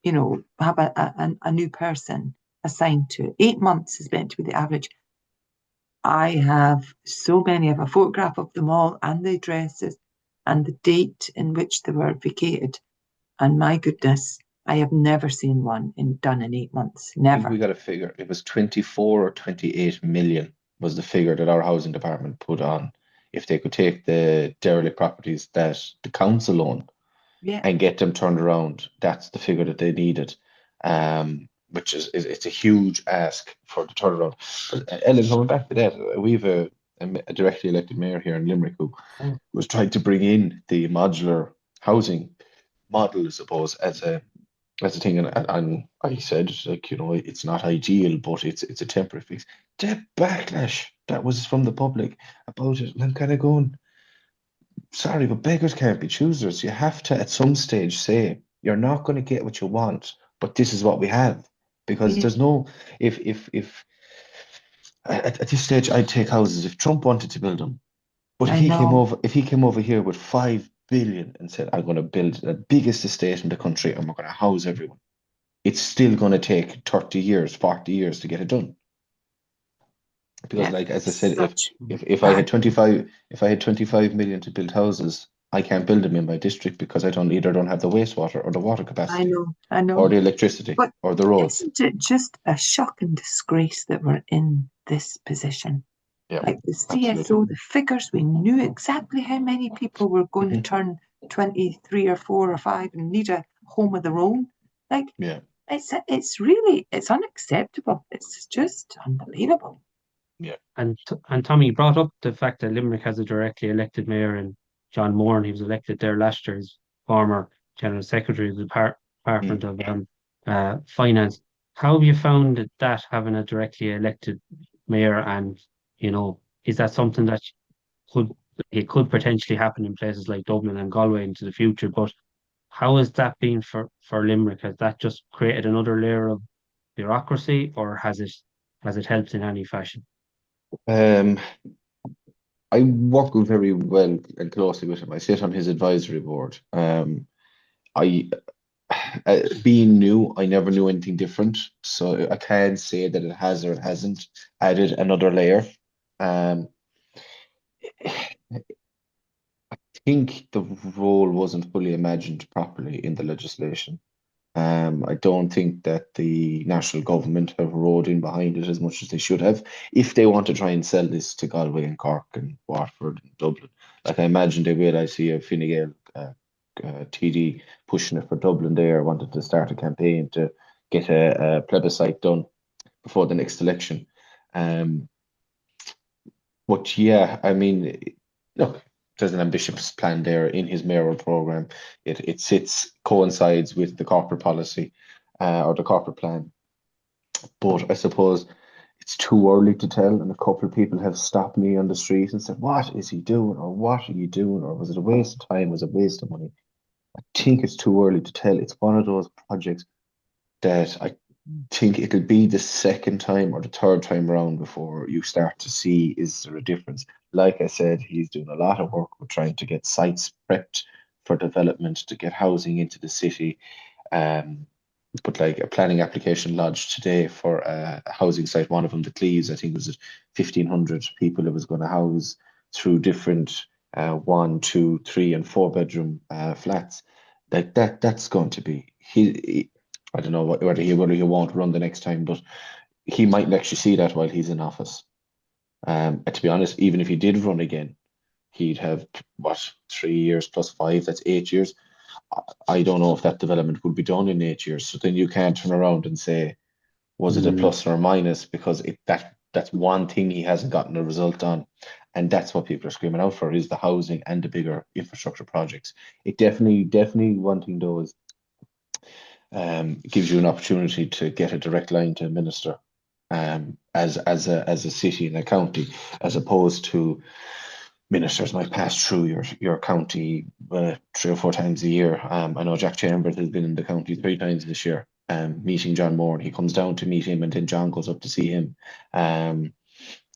E: have a new person assigned to it. 8 months is meant to be the average. I have so many. I have a photograph of them all and the addresses and the date in which they were vacated. And my goodness, I have never seen one done in 8 months.
C: I think
E: Never.
C: we got a figure. It was 24 or 28 million was the figure that our housing department put on. If they could take the derelict properties that the council own
E: Yeah.
C: and get them turned around, that's the figure that they needed. Which is it's a huge ask for the turnaround. But, Ellen, coming back to that, we've a directly elected mayor here in Limerick who was trying to bring in the modular housing model, I suppose, as a thing, and I said, like, it's not ideal, but it's a temporary fix. The backlash that was from the public about it, and I'm kind of going, sorry, but beggars can't be choosers. You have to, at some stage, say you're not going to get what you want, but this is what we have, because
E: Yeah.
C: there's no if at this stage I'd take houses if Trump wanted to build them, but
E: I know.
C: if he came over here with 5 billion and said, I'm going to build the biggest estate in the country and we're going to house everyone, it's still going to take 30 years, 40 years to get it done. Because,
E: Yeah,
C: like, as I said, if I had
E: bad.
C: 25 million to build houses, I can't build them in my district because I don't have the wastewater or the water
E: I
C: capacity
E: know.
C: or the electricity
E: But
C: or the roads.
E: isn't it just a shocking disgrace that we're in this position?
C: Yeah,
E: Like the
C: absolutely.
E: CSO, the figures, we knew exactly how many people were going to turn 23 or 4 or 5 and need a home of their own. Like,
C: Yeah.
E: it's unacceptable. It's just unbelievable.
C: Yeah.
B: And Tommy brought up the fact that Limerick has a directly elected mayor, and John Moore, and he was elected there last year as former General Secretary of the Department of Finance. How have you found that having a directly elected mayor, and is that something that could potentially happen in places like Dublin and Galway into the future? But how has that been for Limerick? Has that just created another layer of bureaucracy, or has it helped in any fashion?
C: I work very well and closely with him. I sit on his advisory board. I being new, I never knew anything different, so I can't say that it has or it hasn't added another layer. I think the role wasn't fully imagined properly in the legislation. I don't think that the national government have rowed in behind it as much as they should have if they want to try and sell this to Galway and Cork and Waterford and Dublin. Like, I imagine they will. I see a Fingal TD pushing it for Dublin there, wanted to start a campaign to get a plebiscite done before the next election. But yeah, I mean, look, there's an ambitious plan there in his mayoral programme. It coincides with the corporate policy or the corporate plan. But I suppose it's too early to tell, and a couple of people have stopped me on the street and said, what is he doing? Or what are you doing? Or was it a waste of time? Was it a waste of money? I think it's too early to tell. It's one of those projects that I think it'll be the second time or the third time around before you start to see, is there a difference? Like I said, he's doing a lot of work with trying to get sites prepped for development, to get housing into the city. But like a planning application lodged today for a housing site, one of them, the Cleirigh, I think it was 1,500 people it was going to house through different 1, 2, 3 and 4 bedroom flats. Like that's going to be he I don't know whether he won't run the next time, but he might actually see that while he's in office. And to be honest, even if he did run again, he'd have 3 years plus 5, that's 8 years. I don't know if that development would be done in 8 years. So then you can't turn around and say, was it a plus or a minus? Because that's one thing he hasn't gotten a result on. And that's what people are screaming out for, is the housing and the bigger infrastructure projects. It definitely one thing though is gives you an opportunity to get a direct line to a minister as a city and a county, as opposed to ministers might pass through your county 3 or 4 times a year. I know Jack Chambers has been in the county 3 times this year, meeting John Moore, and he comes down to meet him, and then John goes up to see him.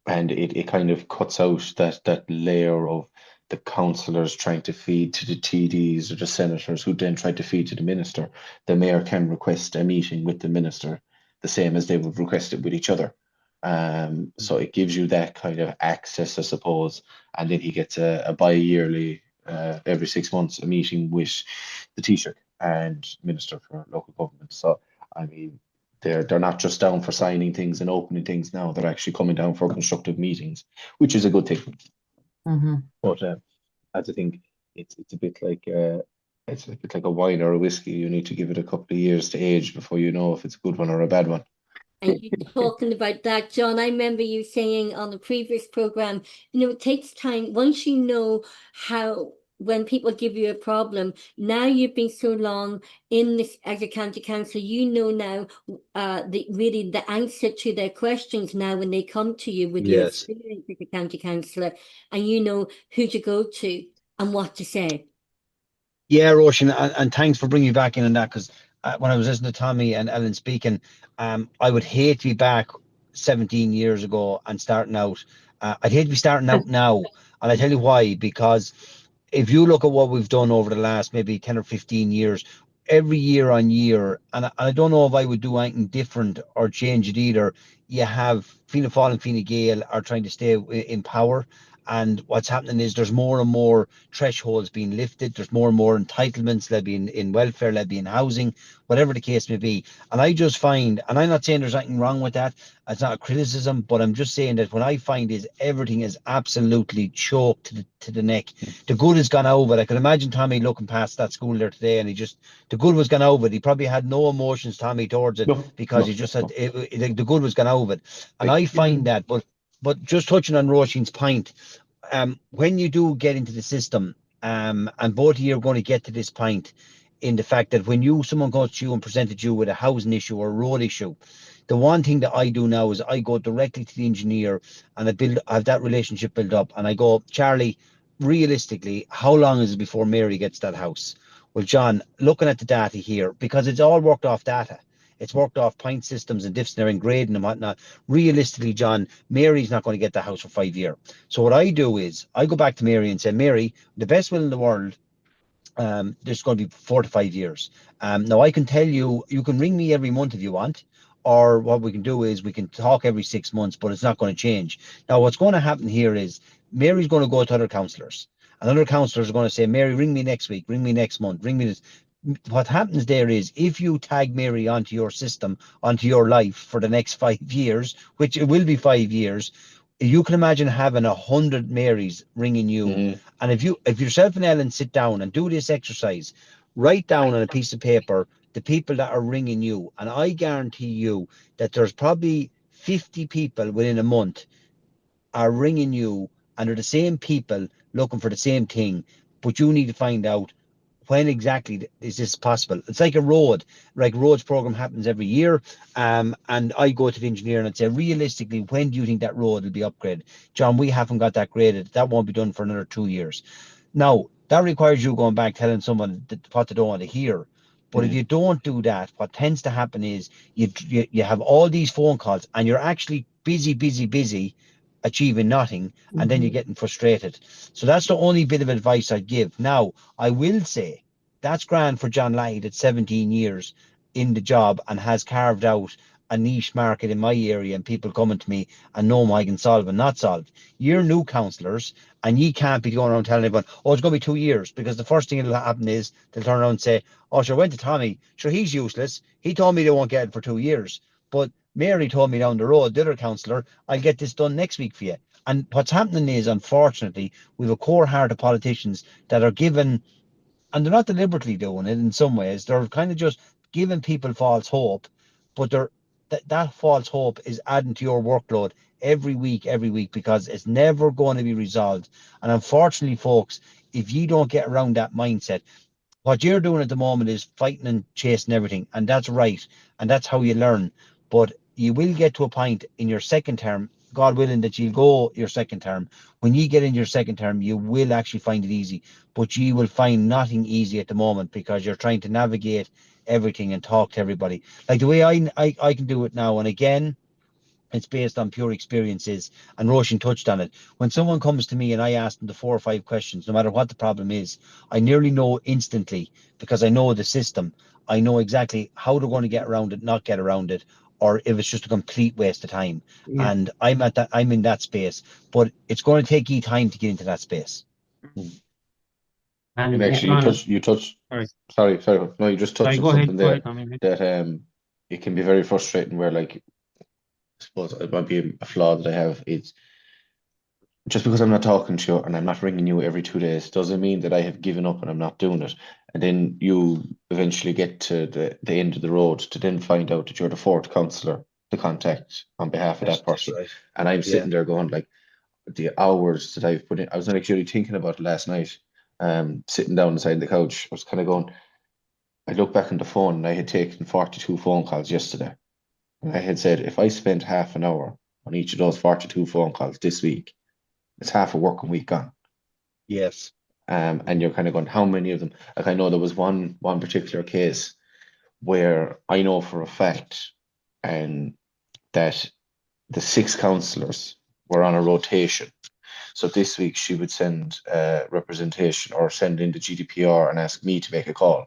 C: and it kind of cuts out that layer of the councillors trying to feed to the TDs or the senators who then try to feed to the minister. The mayor can request a meeting with the minister, the same as they would request it with each other. So it gives you that kind of access, I suppose, and then he gets a bi-yearly, every 6 months, a meeting with the Taoiseach and Minister for Local Government. So, I mean, they're not just down for signing things and opening things now, they're actually coming down for constructive meetings, which is a good thing. But I think it's a bit like it's a bit like a wine or a whiskey. You need to give it a couple of years to age before you know if it's a good one or a bad one.
A: And you talking about that, John, I remember you saying on the previous program, it takes time. Once you know how, when people give you a problem, now you've been so long in this as a county councillor, now the answer to their questions now when they come to you with your experience as a county councillor, and you know who to go to and what to say.
D: Yeah, Roisin, and thanks for bringing me back in on that, because when I was listening to Tommy and Ellen speaking, I would hate to be back 17 years ago and starting out. I'd hate to be starting out now, and I tell you why, because if you look at what we've done over the last maybe 10 or 15 years, every year on year, and I don't know if I would do anything different or change it either. You have Fianna Fáil and Fine Gael are trying to stay in power, and what's happening is there's more and more thresholds being lifted. There's more and more entitlements, let be in welfare, let be in housing, whatever the case may be. And I just find, and I'm not saying there's anything wrong with that, it's not a criticism, but I'm just saying that what I find is everything is absolutely choked to the neck. The good has gone over. I can imagine Tommy looking past that school there today, and the good was gone over. He probably had no emotions, Tommy, towards it, because he just had the good was gone over it. And I find that, but just touching on Roisin's point, when you do get into the system, and both of you are going to get to this point in the fact that when someone goes to you and presented you with a housing issue or a road issue, the one thing that I do now is I go directly to the engineer and I have that relationship built up, and I go, Charlie, realistically, how long is it before Mary gets that house? Well, John, looking at the data here, because it's all worked off data, it's worked off point systems and dictionary and grading and whatnot. Realistically, John, Mary's not going to get the house for 5 years. So what I do is I go back to Mary and say, Mary, the best will in the world, there's going to be 4 to 5 years. Now I can tell you, you can ring me every month if you want, or what we can do is we can talk every 6 months, but it's not going to change. Now what's going to happen here is Mary's going to go to other councillors, and other councillors are going to say, Mary, ring me next week, ring me next month, ring me this. What happens there is, if you tag Mary onto your system, onto your life for the next 5 years, which it will be 5 years, you can imagine having 100 Marys ringing you. And if yourself and Ellen sit down and do this exercise, write down on a piece of paper the people that are ringing you, and I guarantee you that there's probably 50 people within a month are ringing you, and they're the same people looking for the same thing, but you need to find out when exactly is this possible. It's like a road, like roads program happens every year, and I go to the engineer and I'd say, realistically, when do you think that road will be upgraded? John, we haven't got that graded. That won't be done for another 2 years. Now, that requires you going back telling someone what they don't want to hear. But if you don't do that, what tends to happen is you have all these phone calls and you're actually busy achieving nothing, and then you're getting frustrated. So that's the only bit of advice I'd give. Now, I will say that's grand for John Leahy, that's 17 years in the job and has carved out a niche market in my area, and people coming to me and know I can solve and not solve. You're new councillors, and you can't be going around telling everyone, oh, it's going to be 2 years, because the first thing that'll happen is they'll turn around and say, oh, sure, went to Tommy, sure, he's useless. He told me they won't get it for 2 years. But Mary told me down the road, the other councillor, I'll get this done next week for you. And what's happening is, unfortunately, we have a core heart of politicians that are given, and they're not deliberately doing it in some ways, they're kind of just giving people false hope, but that false hope is adding to your workload every week, because it's never going to be resolved. And unfortunately, folks, if you don't get around that mindset, what you're doing at the moment is fighting and chasing everything, and that's right, and that's how you learn. But you will get to a point in your second term, God willing, that you'll go your second term. When you get in your second term, you will actually find it easy, but you will find nothing easy at the moment, because you're trying to navigate everything and talk to everybody. Like the way I can do it now, and again, It's based on pure experiences, and Roisin touched on it. When someone comes to me and I ask them the 4 or 5 questions, no matter what the problem is, I nearly know instantly, because I know the system. I know exactly how they're going to get around it, not get around it, or if it's just a complete waste of time.
E: Yeah.
D: And I'm in that space, but it's going to take you time to get into that space.
C: And
B: And
C: actually, you touched.
B: Sorry.
C: Sorry. No, you just touched on
B: Go ahead,
C: something there
B: Tommy.
C: that it can be very frustrating. Where, like, I suppose it might be a flaw that I have. It's just because I'm not talking to you and I'm not ringing you every 2 days doesn't mean that I have given up and I'm not doing it. And then you eventually get to the end of the road to then find out that you're the 4th councillor to contact on behalf of that person.
D: Right.
C: And I'm sitting there going, like, the hours that I've put in. I was actually thinking about it last night, sitting down beside the couch. I was kind of going, I looked back on the phone and I had taken 42 phone calls yesterday. And I had said, if I spent half an hour on each of those 42 phone calls this week, it's half a working week gone.
D: Yes.
C: And you're kind of going, how many of them? Like, I know there was one particular case where I know for a fact that the 6 councillors were on a rotation. So this week she would send representation or send in the GDPR and ask me to make a call.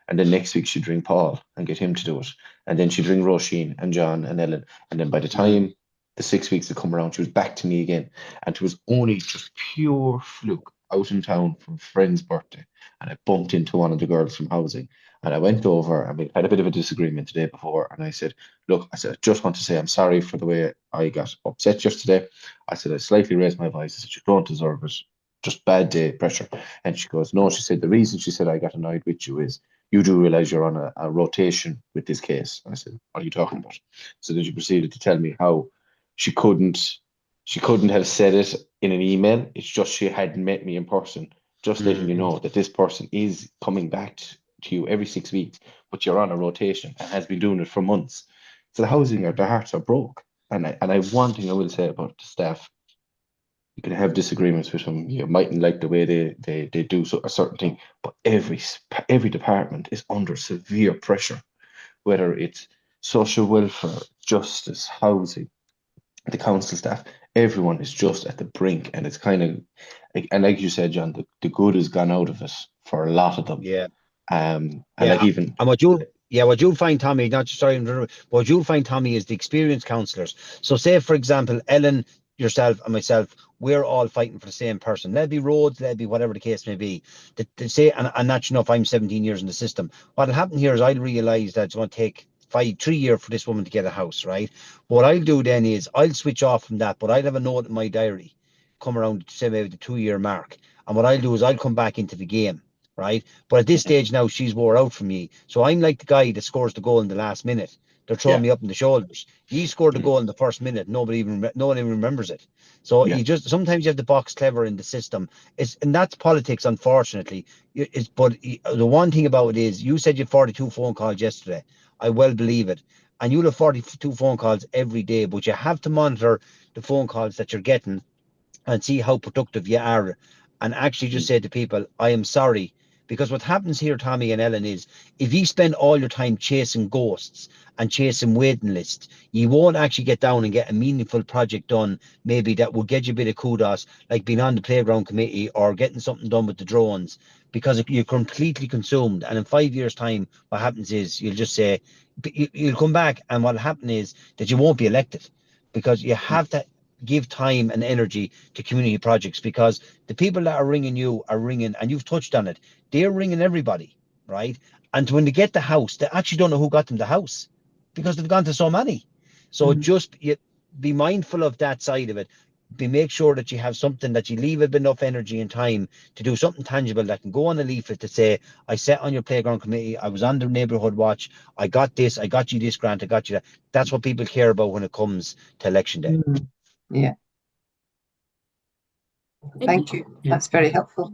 C: And then next week she'd ring Paul and get him to do it. And then she'd ring Roisin and John and Ellen. And then by the time the 6 weeks had come around, she was back to me again. And it was only just pure fluke out in town for a friend's birthday. And I bumped into one of the girls from housing. And I went over and we had a bit of a disagreement the day before. And I said, look, I just want to say I'm sorry for the way I got upset yesterday. I said, I slightly raised my voice. I said, you don't deserve it. Just bad day, pressure. And she goes, no, she said, the reason she said I got annoyed with you is you do realize you're on a rotation with this case. And I said, what are you talking about? So then she proceeded to tell me how she couldn't have said it in an email. It's just she hadn't met me in person. Just letting you know that this person is coming back to you every 6 weeks, but you're on a rotation and has been doing it for months. So the housing, their hearts are broke. And one thing I will say about the staff, you can have disagreements with them. You mightn't like the way they do a certain thing, but every department is under severe pressure, whether it's social welfare, justice, housing, the council staff. Everyone is just at the brink, and it's kind of, and like you said, John, the good has gone out of it for a lot of them.
D: Yeah.
C: And like even
D: and what you'll find, Tommy, what you'll find, Tommy, is the experienced councillors. So say, for example, Ellen, yourself and myself, we're all fighting for the same person. There'll be roads, there'll be whatever the case may be. To say, and that's enough, I'm 17 years in the system. What'll happen here is I'll realise that it's going to take 3 years for this woman to get a house, right? What I'll do then is I'll switch off from that, but I'll have a note in my diary, come around, say maybe the 2-year mark. And what I'll do is I'll come back into the game. Right, but at this stage now she's wore out from me, so I'm like the guy that scores the goal in the last minute. They're throwing me up in the shoulders. He scored the goal in the first minute. No one even remembers it. So you just sometimes you have to box Cllr in the system. And that's politics, unfortunately. But the one thing about it is, you said you had 42 phone calls yesterday. I well believe it, and you'll have 42 phone calls every day. But you have to monitor the phone calls that you're getting and see how productive you are, and actually just say to people, I am sorry. Because what happens here, Tommy and Ellen, is if you spend all your time chasing ghosts and chasing waiting lists, you won't actually get down and get a meaningful project done, maybe that will get you a bit of kudos, like being on the playground committee or getting something done with the drones, because you're completely consumed. And in 5 years' time, what happens is you'll just say, you'll come back, and what'll happen is that you won't be elected, because you have to give time and energy to community projects, because the people that are ringing you are ringing, and you've touched on it, they're ringing everybody, right? And when they get the house, they actually don't know who got them the house, because they've gone to so many. So just be mindful of that side of it. Make sure that you have something that you leave enough energy and time to do something tangible that can go on a leaflet to say, I sat on your playground committee, I was on the neighbourhood watch, I got this, I got you this grant, I got you that. That's what people care about when it comes to election day.
E: Yeah. Thank you. That's very helpful.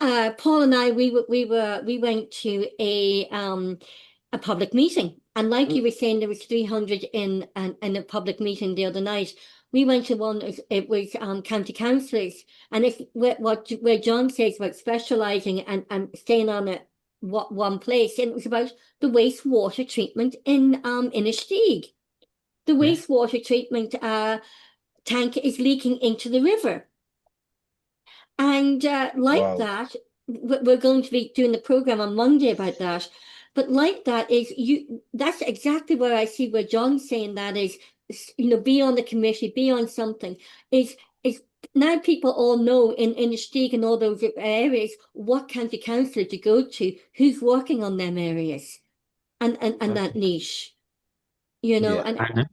A: Paul and I, we went to a public meeting, and like you were saying, there was 300 in a public meeting the other night. We went to one. It was county councillors, and it's where John says about specialising and staying on one place, and it was about the wastewater treatment in Inistioge. the wastewater treatment tank is leaking into the river. And
D: Wow.
A: that, we're going to be doing the program on Monday about that. But like that is that's exactly where I see where John's saying that is, be on the committee, be on something. Is now people all know in the Stig and all those areas what county councillor to go to, who's working on them areas, and that niche,
C: Yeah.
A: and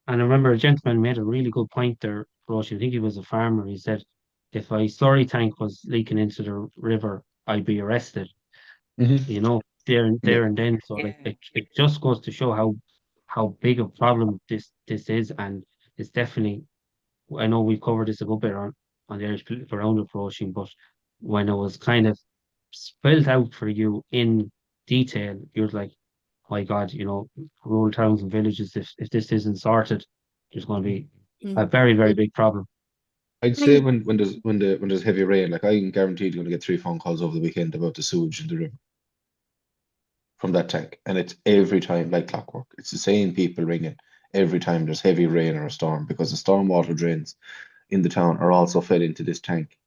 B: And I remember a gentleman made a really good point there, Roisin. I think he was a farmer. He said, if a slurry tank was leaking into the river, I'd be arrested,
C: Mhm.
B: there and then. So like
E: Yeah.
B: it just goes to show how big a problem this is, and it's definitely. I know we've covered this a good bit on the Irish political roundup, Roisin, but when it was kind of spelled out for you in detail, you're like, my God, rural towns and villages, if this isn't sorted, there's going to be a very, very big problem.
C: I'd say when there's heavy rain, like I'm guaranteed you're gonna get 3 phone calls over the weekend about the sewage in the river from that tank. And it's every time like clockwork. It's the same people ringing every time there's heavy rain or a storm, because the stormwater drains in the town are also fed into this tank.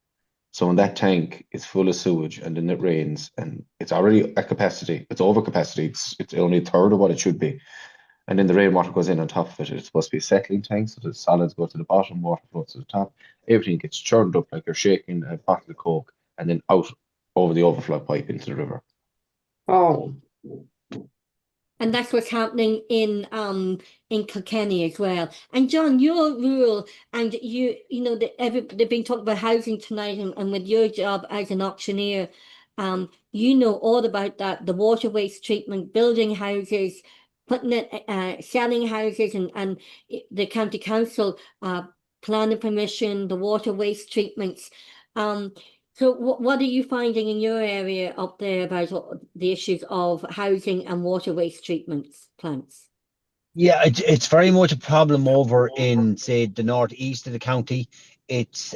C: So when that tank is full of sewage and then it rains and it's already at capacity, it's over capacity, it's only a third of what it should be. And then the rainwater goes in on top of it. It's supposed to be a settling tank, so the solids go to the bottom, water flows to the top. Everything gets churned up like you're shaking a bottle of Coke, and then out over the overflow pipe into the river.
E: Oh,
A: And that's what's happening in Kilkenny as well. And John, you're rural, and they've been talking about housing tonight, and with your job as an auctioneer, you know all about that, the water waste treatment, building houses, putting it, selling houses, and the county council planning permission, the water waste treatments. So what are you finding in your area up there about the issues of housing and water waste treatments plants?
D: Yeah, it's very much a problem over in, say, the northeast of the county. It's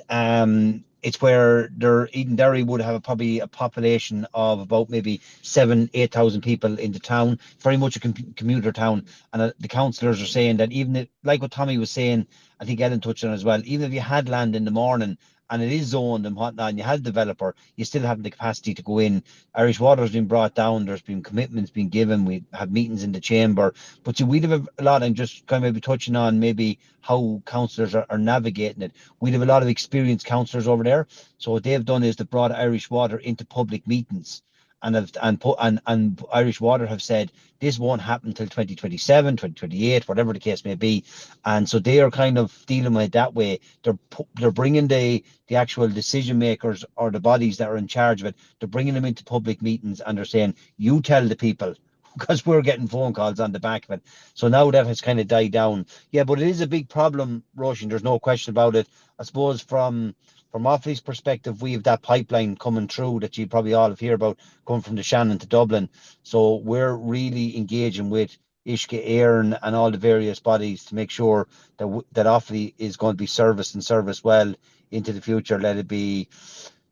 D: where Eden Derry would have probably a population of about maybe 7,000-8,000 people in the town. Very much a commuter town, and the councillors are saying that even like what Tommy was saying, I think Ellen touched on as well. Even if you had land in the morning and it is zoned and whatnot, and you had a developer, you still have the capacity to go in. Irish Water has been brought down. There's been commitments being given. We have meetings in the chamber. But we'd have a lot, and just kind of maybe touching on maybe how councillors are navigating it. We'd have a lot of experienced councillors over there. So what they've done is they brought Irish Water into public meetings, and Irish Water have said this won't happen until 2027, 2028, whatever the case may be. And so they are kind of dealing with it that way. They're bringing the actual decision makers or the bodies that are in charge of it. They're bringing them into public meetings, and they're saying, you tell the people, because we're getting phone calls on the back of it. So now that has kind of died down. Yeah, but it is a big problem, Roisin. There's no question about it. I suppose from Offaly's perspective, we have that pipeline coming through that you probably all have heard about, coming from the Shannon to Dublin. So we're really engaging with Cllr and all the various bodies to make sure that that Offaly is going to be serviced and serviced well into the future. Let it be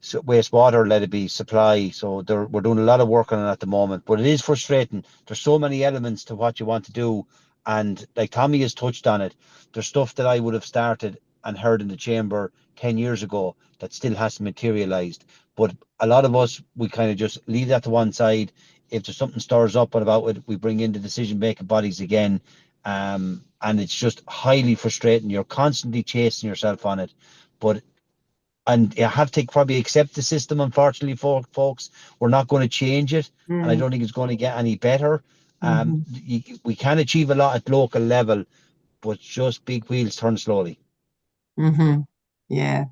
D: wastewater, let it be supply. So we're doing a lot of work on it at the moment, but it is frustrating. There's so many elements to what you want to do, and like Tommy has touched on it, there's stuff that I would have started and heard in the chamber 10 years ago that still hasn't materialized. But a lot of us, we kind of just leave that to one side. If there's something stirs up about it, we bring in the decision making bodies again. And it's just highly frustrating. You're constantly chasing yourself on it, and you have to probably accept the system. Unfortunately, folks, we're not going to change it, and I don't think it's going to get any better. We can achieve a lot at local level, but just big wheels turn slowly.
E: Yeah.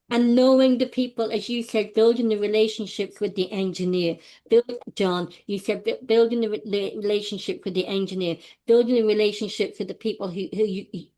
A: And knowing the people, as you said, building the relationships with the engineer. John, you said building the relationship with the engineer, building the relationships with the people who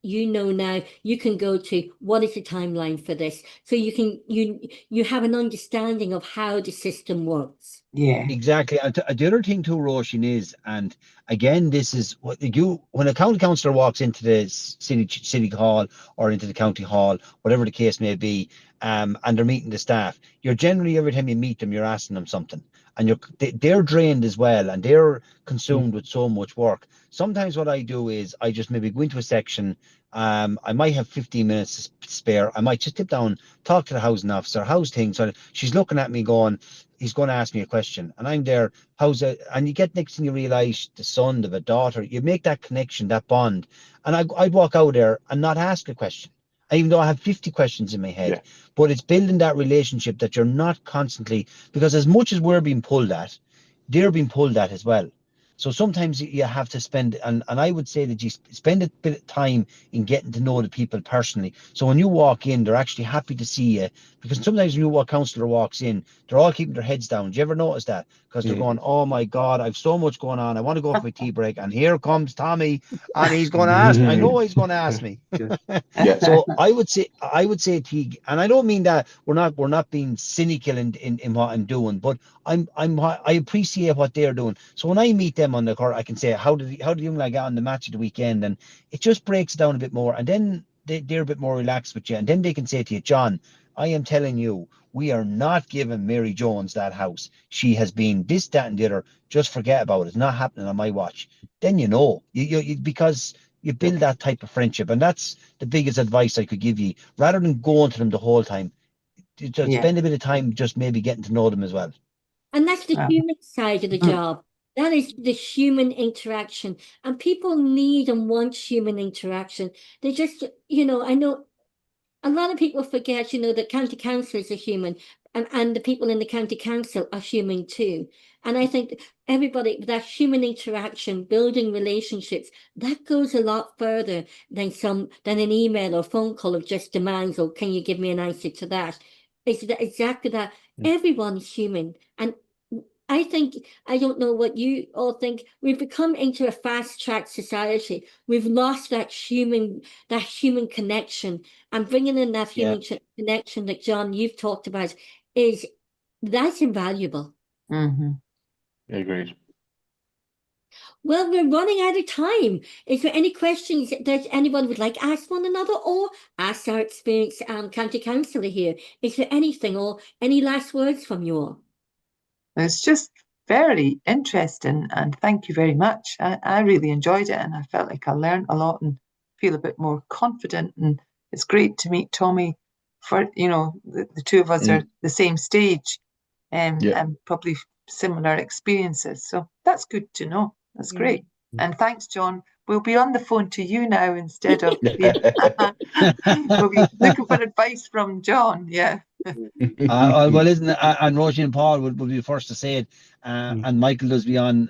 A: you know now you can go to. What is the timeline for this? So you have an understanding of how the system works.
E: Yeah.
D: Exactly. And the other thing too, Roisin, is, and again, this is when a county councillor walks into the city hall or into the county hall, whatever the case may be, and they're meeting the staff, you're generally, every time you meet them, you're asking them something. and they're drained as well, and they're consumed with so much work. Sometimes what I do is I just maybe go into a section. I might have 15 minutes to spare. I might just tip down, talk to the housing officer, how's things? So she's looking at me going, he's going to ask me a question, and I'm there, how's it? And you get next thing you realize the son of a daughter, you make that connection, that bond. And I'd walk out there and not ask a question, even though I have 50 questions in my head. But it's building that relationship that you're not constantly, because as much as we're being pulled at, they're being pulled at as well. So sometimes you have to spend, and I would say that you spend a bit of time in getting to know the people personally. So when you walk in, they're actually happy to see you, because sometimes when a councillor walks in, they're all keeping their heads down. Do you ever notice that? Because they're going, oh my God, I've so much going on. I want to go for my tea break. And here comes Tommy, and he's going to ask me. I know he's going to ask me. So I would say to you, and I don't mean that we're not being cynical in what I'm doing, but I appreciate what they're doing. So when I meet them on the court, I can say, how did you like on the match of the weekend? And it just breaks it down a bit more. And then they're a bit more relaxed with you. And then they can say to you, John, I am telling you, we are not giving Mary Jones that house. She has been this, that, and the other. Just forget about it. It's not happening on my watch. Then you know, you because you build that type of friendship. And that's the biggest advice I could give you. Rather than going to them the whole time, just spend a bit of time just maybe getting to know them as well.
A: And that's the human side of the job. That is the human interaction. And people need and want human interaction. They just, I know a lot of people forget, that county councillors are human, and the people in the county council are human too. And I think everybody, that human interaction, building relationships, that goes a lot further than an email or phone call of just demands, or can you give me an answer to that? It's exactly that. Everyone's human. And I think, I don't know what you all think, we've become into a fast-track society. We've lost that human connection, and bringing in that human connection that, John, you've talked about, that's invaluable.
C: Agreed.
A: Well, we're running out of time. Is there any questions that anyone would like to ask one another, or ask our experienced county councillor here? Is there anything, or any last words from you all?
E: It's just very interesting, and thank you very much. I really enjoyed it, and I felt like I learned a lot and feel a bit more confident. And it's great to meet Tommy. For the two of us are the same stage, and probably similar experiences. So that's good to know. That's great. And thanks, John. We'll be on the phone to you now instead of we'll be looking for advice from John.
D: Well, isn't it? And Roisin and Paul would be the first to say it, and Michael does be on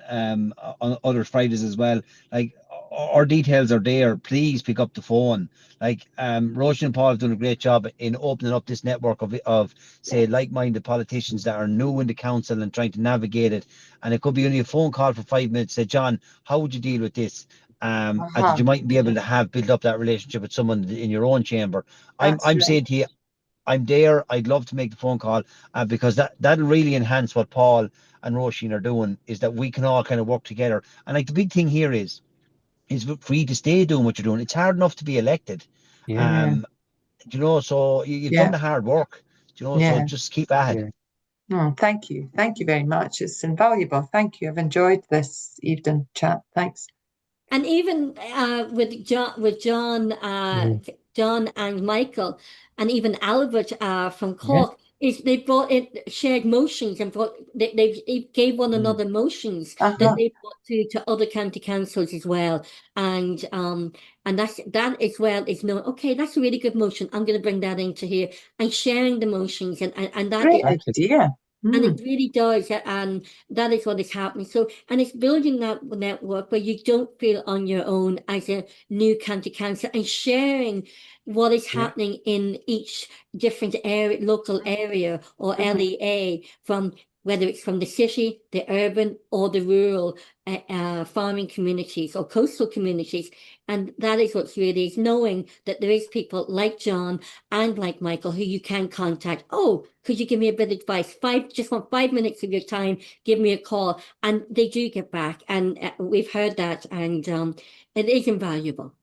D: other Fridays as well. Like, our details are there. Please pick up the phone. Like, Roisin and Paul have done a great job in opening up this network of say like-minded politicians that are new in the council and trying to navigate it. And it could be only a phone call for 5 minutes. Say, John, how would you deal with this? And you might be able to build up that relationship with someone in your own chamber. I'm saying to you, I'm there. I'd love to make the phone call, because that'll really enhance what Paul and Roisin are doing, is that we can all kind of work together. And like, the big thing here is for you to stay doing what you're doing. It's hard enough to be elected. So you've done the hard work, so just keep at it.
E: Oh, thank you. Thank you very much. It's invaluable. Thank you. I've enjoyed this evening chat. Thanks.
A: And even with John and Michael, and even Albert from Cork, is they brought in shared motions, and they gave one another motions that they brought to other county councils as well. And that as well is okay, that's a really good motion. I'm going to bring that into here, and sharing the motions, and that
E: great idea.
A: And it really does, and that is what is happening. So, and it's building that network where you don't feel on your own as a new county council, and sharing what is happening in each different area, local area, or LEA, from whether it's from the city, the urban, or the rural farming communities or coastal communities. And that is what's really, is knowing that there is people like John and like Michael who you can contact. Oh, could you give me a bit of advice? Just want 5 minutes of your time, give me a call. And they do get back. And we've heard that, and it is invaluable.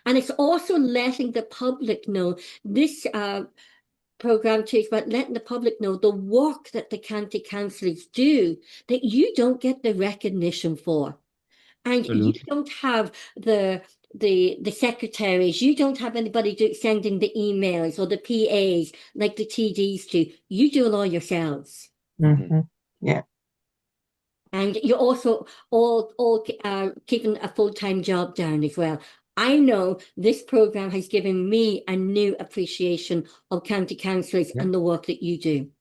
A: And it's also letting the public know this programme too is about letting the public know the work that the county councillors do that you don't get the recognition for. And you
B: Absolutely.
A: don't have the secretaries, you don't have anybody sending the emails or the PAs like the TDs do. You do it all yourselves.
E: Yeah.
A: And you're also all keeping a full-time job down as well. I know this programme has given me a new appreciation of county councillors and the work that you do.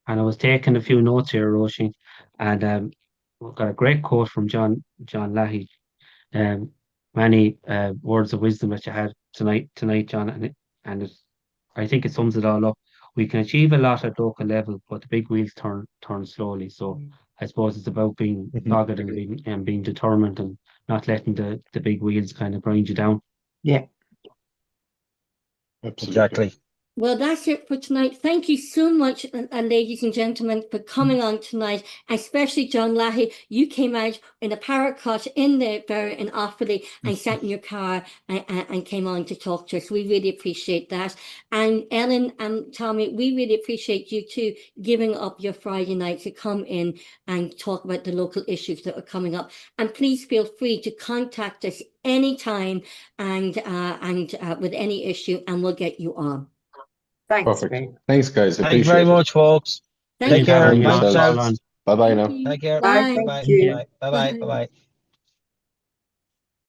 B: And I was taking a few notes here, Roisin, and we've got a great quote from John Leahy. Many words of wisdom that you had tonight, John, and I think it sums it all up. We can achieve a lot at local level, but the big wheels turn slowly. So I suppose it's about being dogged and being determined and not letting the big wheels kind of grind you down.
E: Yeah.
C: Absolutely.
D: Exactly.
A: Well, that's it for tonight. Thank you so much, ladies and gentlemen, for coming on tonight, especially John Leahy. You came out in a paracut in the Birr in Offaly and sat in your car and came on to talk to us. We really appreciate that. And Ellen and Tommy, we really appreciate you too giving up your Friday night to come in and talk about the local issues that are coming up. And please feel free to contact us anytime and with any issue, and we'll get you on.
E: Thanks,
C: Perfect.
E: Ray.
C: Thanks, guys.
D: Thank you very much, folks.
A: Thank
D: Take
A: you.
D: care.
B: Having
C: Thanks,
B: us
D: Thanks
C: Ellen.
B: all
D: out.
B: on.
C: Bye bye
A: Thank
C: now.
A: you.
D: Take care.
E: Bye.
A: Bye.
E: Thank you.
D: Bye. Bye. Bye. Bye.